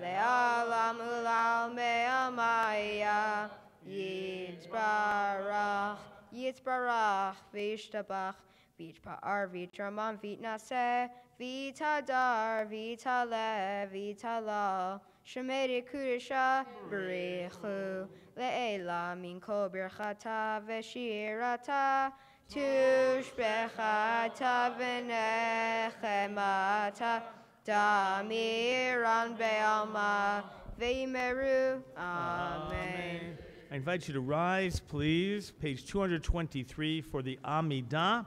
Le'alam Ulal Me'amaya Yitzbarach V'ishtabach V'itpa'ar V'itramam V'itnaseh V'itadar V'itale V'itala Shemeri Kudisha B'richu Le'ela Min Kol Birchata V'shirata tushbechata v'nechemata damiran be'alma v'yimeru. Amen. I invite you to rise, please. Page 223 for the Amidah.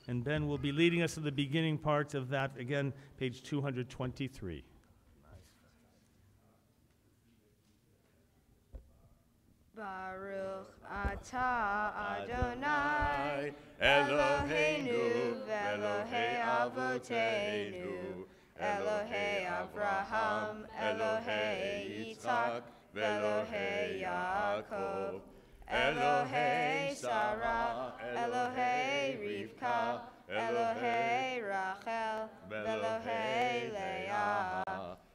And Ben will be leading us to the beginning parts of that. Again, page 223. Baruch atah Adonai Eloheinu v'Elohei Avotenu Elohei Avraham Elohei Yitzhak v'Elohei Yaakov Elohei Sarah Elohei Rivka Elohei Rachel v'Elohei Leah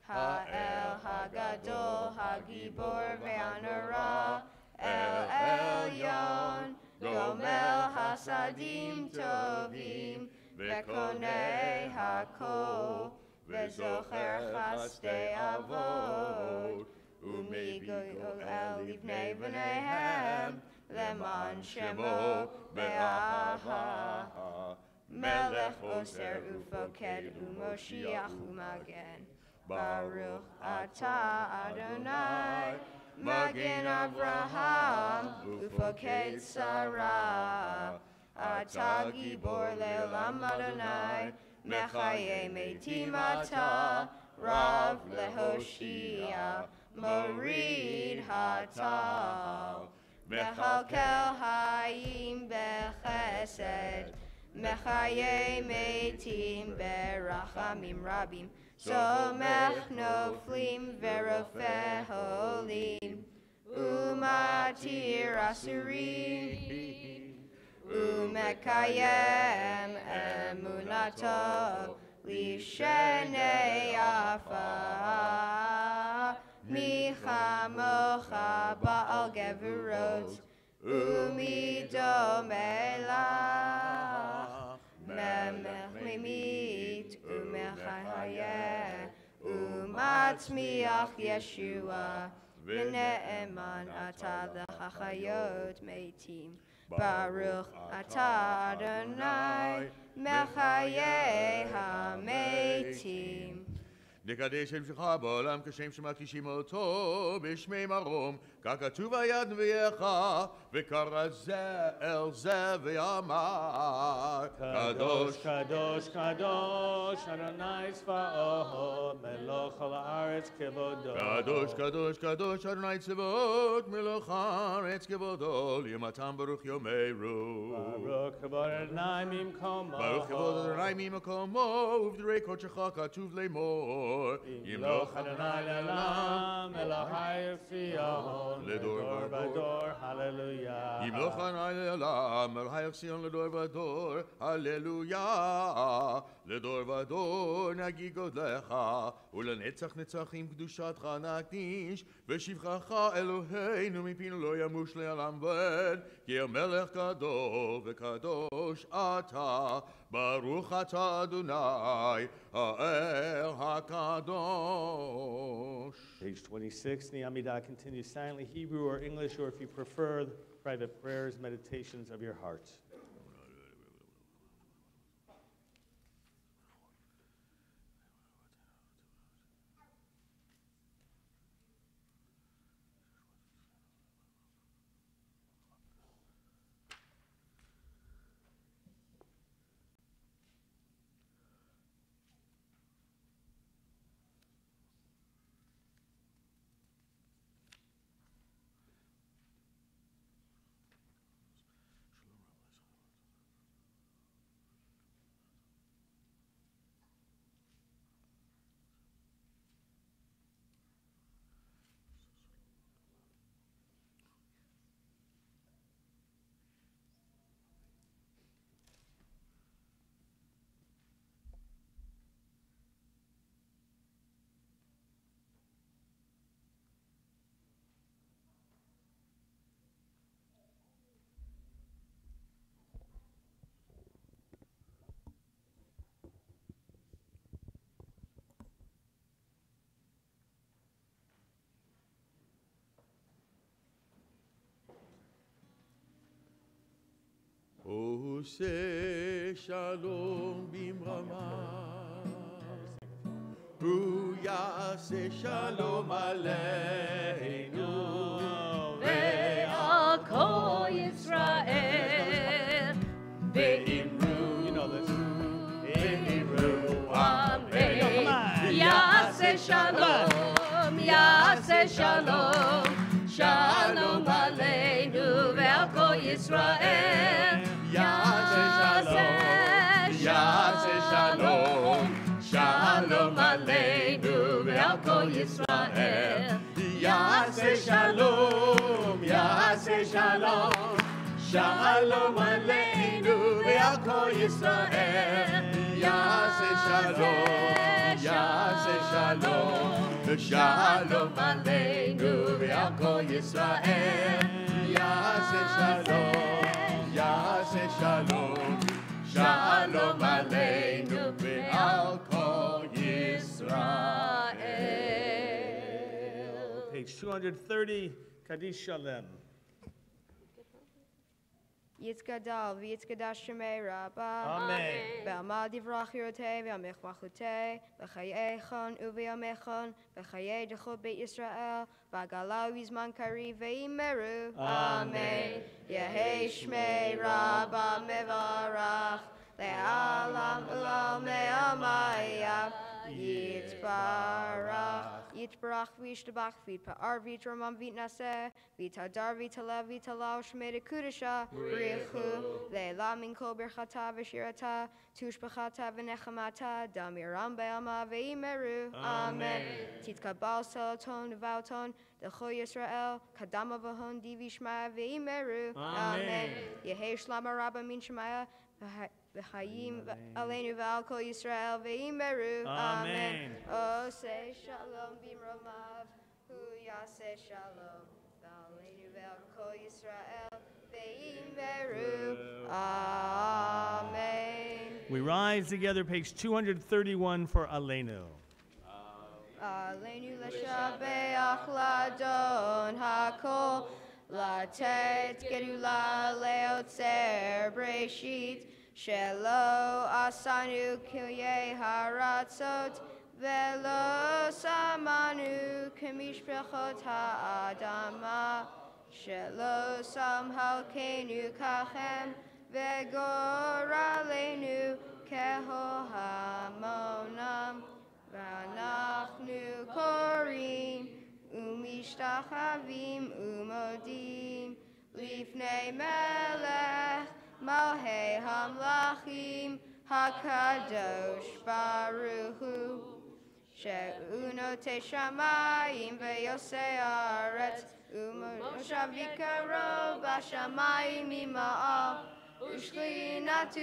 Ha'el Hagadol Hagibor ve'Anora El Elyon Gomel Hasadim Tovim Ve'konei Hakol Ve'zocher Chasdei Avot U'migoel Livnei V'neihem Leman Shemo Be'aha Melech Oser Ufoked U'Moshiach U'Magen Baruch atah Adonai Magen Avraham Ufoked Sarah Atah Gibor Le'olam Adonai Mechaye Meitim Atah Rav Lehoshia Morid Hatal Mechalkel Hayim Bechesed Mechaye Meitim Berachamim Rabim Somech Noflim Verofeh Holim Umatir Asurim Umekayem Emunato Lishenei Afa Michamocha Baal Gevurot Umidomelach Memech Mimit Umechayeh Umatzmiach Yeshua V'ne'eman Atah L'chachayot Meitim Baruch Atah Adonai Mechayeh HaMeitim נקדש שם שמך בעולם כשם שמקישים אותו בשמי מרום ככתוב היד נביאך וקרא זה אל זה ואמר קדוש קדוש קדוש אדוני צבאות מלוך על הארץ כבודו קדוש קדוש קדוש אדוני צבאות מלוך הארץ כבודו לימתם ברוך יאמרו ברוך כבוד אדוני ממקומו ברוך כבוד אדוני ממקומו ובדברי קודשך כתוב לאמור ימלוך אדוני לעולם אלוהי ציון לדור ודור הללויה ימלוך אדוני לעולם אלוהי ציון לדור ודור הללויה לדור ודור נגיד גודלך ולנצח נצחים קדושתך נקדיש ושבחך אלוהינו מפינו לא ימוש לעולם ועד כי המלך גדול וקדוש אתה ברוך אתה אדוני האל הקדוש. Page 26, the Amidah continues silently, Hebrew or English, or if you prefer, private prayers, meditations of your hearts. עושה שלום במרמה, הוא יעשה שלום עלינו ועל כל ישראל, ואמרו, You know this. ואמרו אמן. on. יעשה שלום, יעשה שלום, שלום עלינו ועל כל ישראל. יעשה שלום, שלום עלינו ועל כל ישראל. יעשה שלום, שלום עלינו ועל כל ישראל. יעשה שלום, ושלום עלינו ועל כל ישראל. יעשה שלום, שלום עלינו ועל כל ישראל. Page 230, Kaddish Shalem. יתגדל ויתקדש שמי רבה. Amen. בעמל דברך ירותי ועמך מלכותי, בחיי חון ובימי בחיי דחות בית ישראל, בעגלה ובזמן קריב ואמרו. אמן. יהי שמי רבה מברך, לעלם ולעלמי עמיה, יתברך וישתבח ויתפאר ויתרומם ויתנשא, ויתהדר ויתעלה ויתהלל שמי דקודשה, בריחו, לעילה מן כל ברכתה ושירתה, תושבחתה ונחמתה, דם ירם בעלמה ואמרו. אמן. תתקבל סלטון ובאותון, לכל ישראל, קדמה והון דיבי שמיה ואמרו. אמן. יהי שלמה רבה מן שמיה, וחיים עלינו ועל כל ישראל ואמרו. אמן. עושה שלום במרומיו, הוא יעשה שלום עלינו ועל כל ישראל ואמרו. Amen. We rise together, page 231 for Aleinu. עלינו לשבח לאדון הכל, לתת גדולה ליוצר בראשית, שלא עשנו כליה הרצות, ולא שמנו כמשפחות האדמה, שלא שם חלקנו ככם, וגורלנו כהמונם. ואנחנו קוראים ומשתחווים ומודים לפני מלך מלכי המלכים הקדוש ברוך הוא, שהוא נוטה שמיים ויוסי הארץ, ומושב יקרו בשמיים ממעל, ושכינתו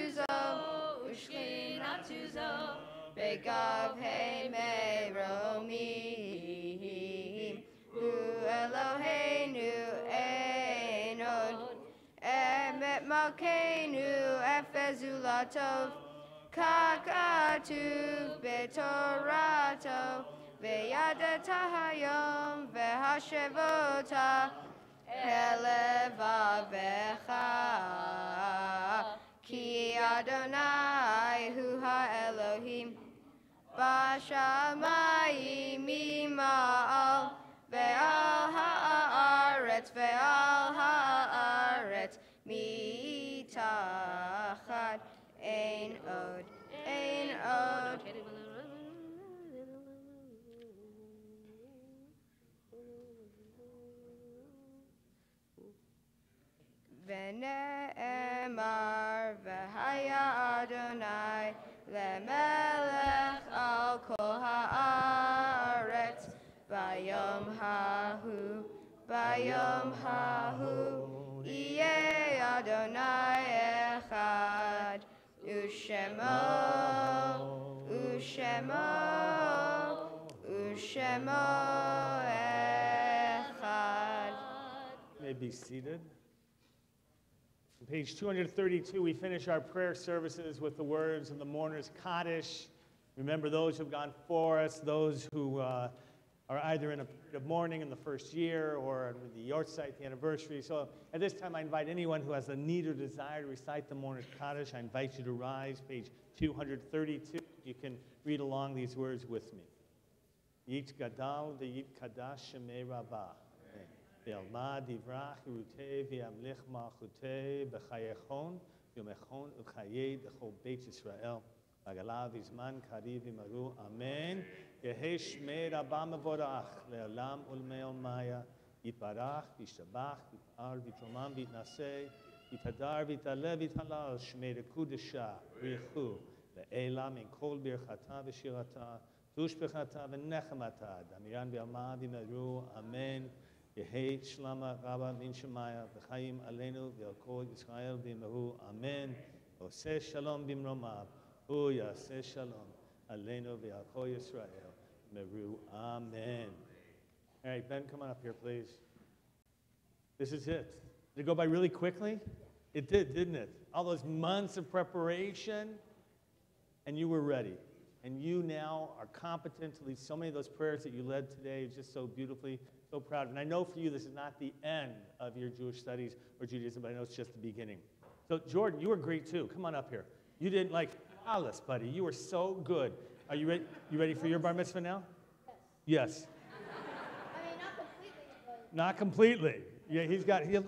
זו בגבהי מרומים, הוא אלוהינו אין עוד, אמת מלכנו אפס זולתו, ככתוב בתורתו, וידעת היום והשבותה אל לבבך, כי אדוני הוא האלוהים בשמיים ממעל, ועל הארץ מתחת, אין עוד. ונאמר והיה אדוני למלך על כל הארץ, ביום ההוא יהיה אדוני אחד, ושמו אחד. May be seated. On page 232, we finish our prayer services with the words of the mourner's Kaddish. Remember those who have gone before us, those who are either in a period of mourning in the first year or on the Yortzeit, the anniversary. So at this time, I invite anyone who has a need or desire to recite the Mourner's Kaddish, I invite you to rise, page 232. You can read along these words with me. Yit gadal v'yit kadash shemei rabah. Ve'alma divrach yirutei v'yamlich malchutei b'chayechon v'yomechon u'chayei d'chol Beit Yisrael. V'agalav v'zman kariv v'maru. Amen. Yehi shmei rabah mevorach le'olam ulmei olmaya. Yitbarach v'yishtabach v'yipar v'yitromam v'yitnaseh. Yitadar v'yitaleh v'yitalal shmei rekudesha v'yichu. Le'ela min kol birchata v'shirata. Tushbechata v'nechemata. Damiran v'alma v'yimeru. Amen. Yehi shlama rabba min shemaya v'chayim aleinu v'al kol Yisrael v'yimeru. Amen. Oseh shalom b'mromav. Hu yaseh shalom aleinu v'al kol Yisrael meru. Amen. All right, Ben, come on up here, please. This is it. Did it go by really quickly? It did, didn't it? All those months of preparation, and you were ready. And you now are competent to lead so many of those prayers that you led today just so beautifully, so proud of. And I know for you this is not the end of your Jewish studies or Judaism, but I know it's just the beginning. So Jordan, you were great too. Come on up here. You did like flawless, buddy. You were so good. Are you ready? You ready for your bar mitzvah now? Yes. I mean, not completely, but... Not completely. Yeah,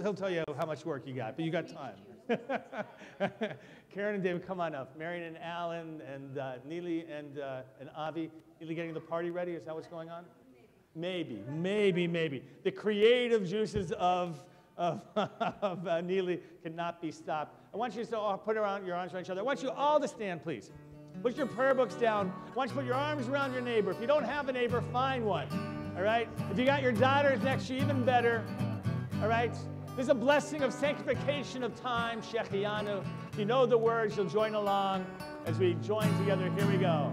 he'll tell you how much work you got, but you got time. Karen and David, come on up. Marion and Alan and Neely and Avi. Neely getting the party ready? Is that what's going on? Maybe. The creative juices of Neely cannot be stopped. I want you to all put around your arms around each other. I want you all to stand, please. Put your prayer books down. I want you to put your arms around your neighbor. If you don't have a neighbor, find one. All right? If you got your daughters next to you, even better. All right? There's a blessing of sanctification of time, Shechianu. If you know the words, you'll join along as we join together. Here we go.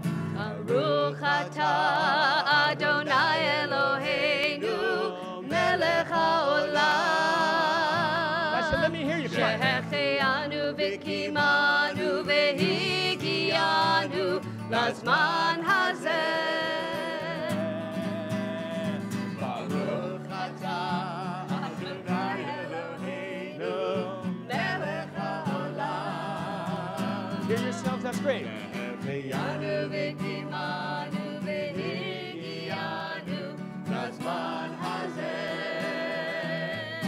Baruch atah Adonai Eloheinu melech haolam. That's it. Let me hear you. Shehechianu v'kimanu v'higianu lazman hazeh. Hear yourselves, that's great. Now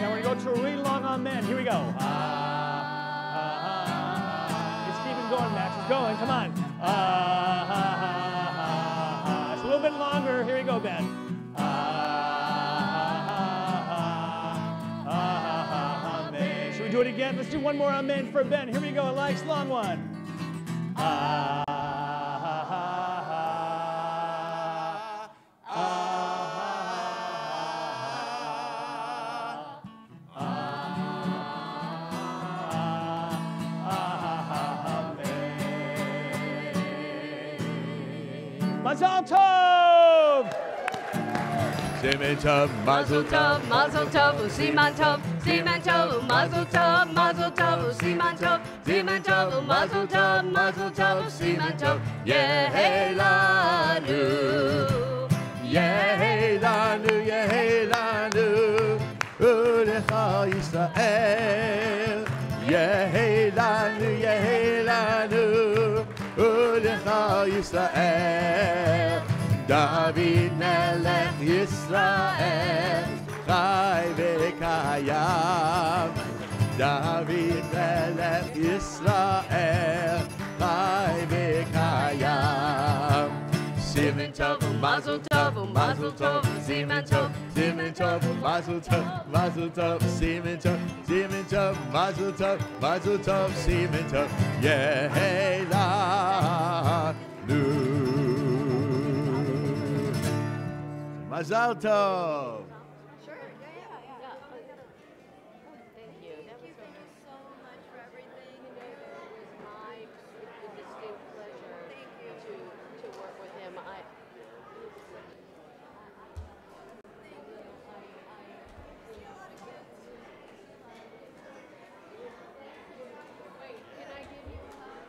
we're going to go to a really long amen. Here we go. It's keeping going, Max. It's going. Come on. It's a little bit longer. Here we go, Ben. Amen. Should we do it again? Let's do one more amen for Ben. Here we go. A nice long one. Mazal Tov! Siman Tov, Mazel Tov, Mazel Tov, Siman Tov, Siman Tov, Mazel Tov, Mazel Tov, Siman Tov, Siman Tov, Mazel Tov, Mazel Tov, Siman Tov, Yehelanu, Yehelanu, Yehelanu, Ulecha Yisrael, Yehelanu, Yehelanu, Ulecha Yisrael. David Melech Yisrael, Chai v'kayam. David Melech Yisrael, Chai v'kayam. Siman Tov, Mazel Tov, Mazel Tov, Siman Tov, Siman Tov, Mazel Tov, Mazel Tov, Siman Tov, Siman Tov, Mazel Tov, Mazel Tov, Siman Tov, Yehelanu. Mazal Tov. Sure, yeah. Thank you. Thank you so much for everything. It was my distinct pleasure to work with him. Wait, can I give you a hug?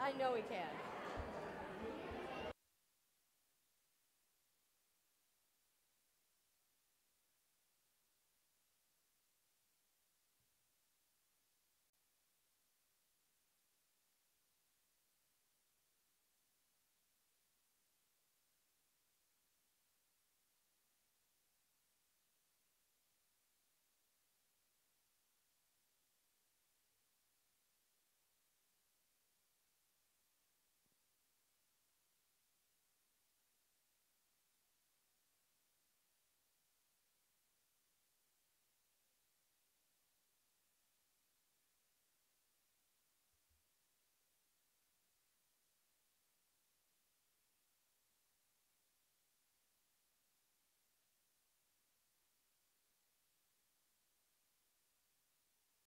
I know he can.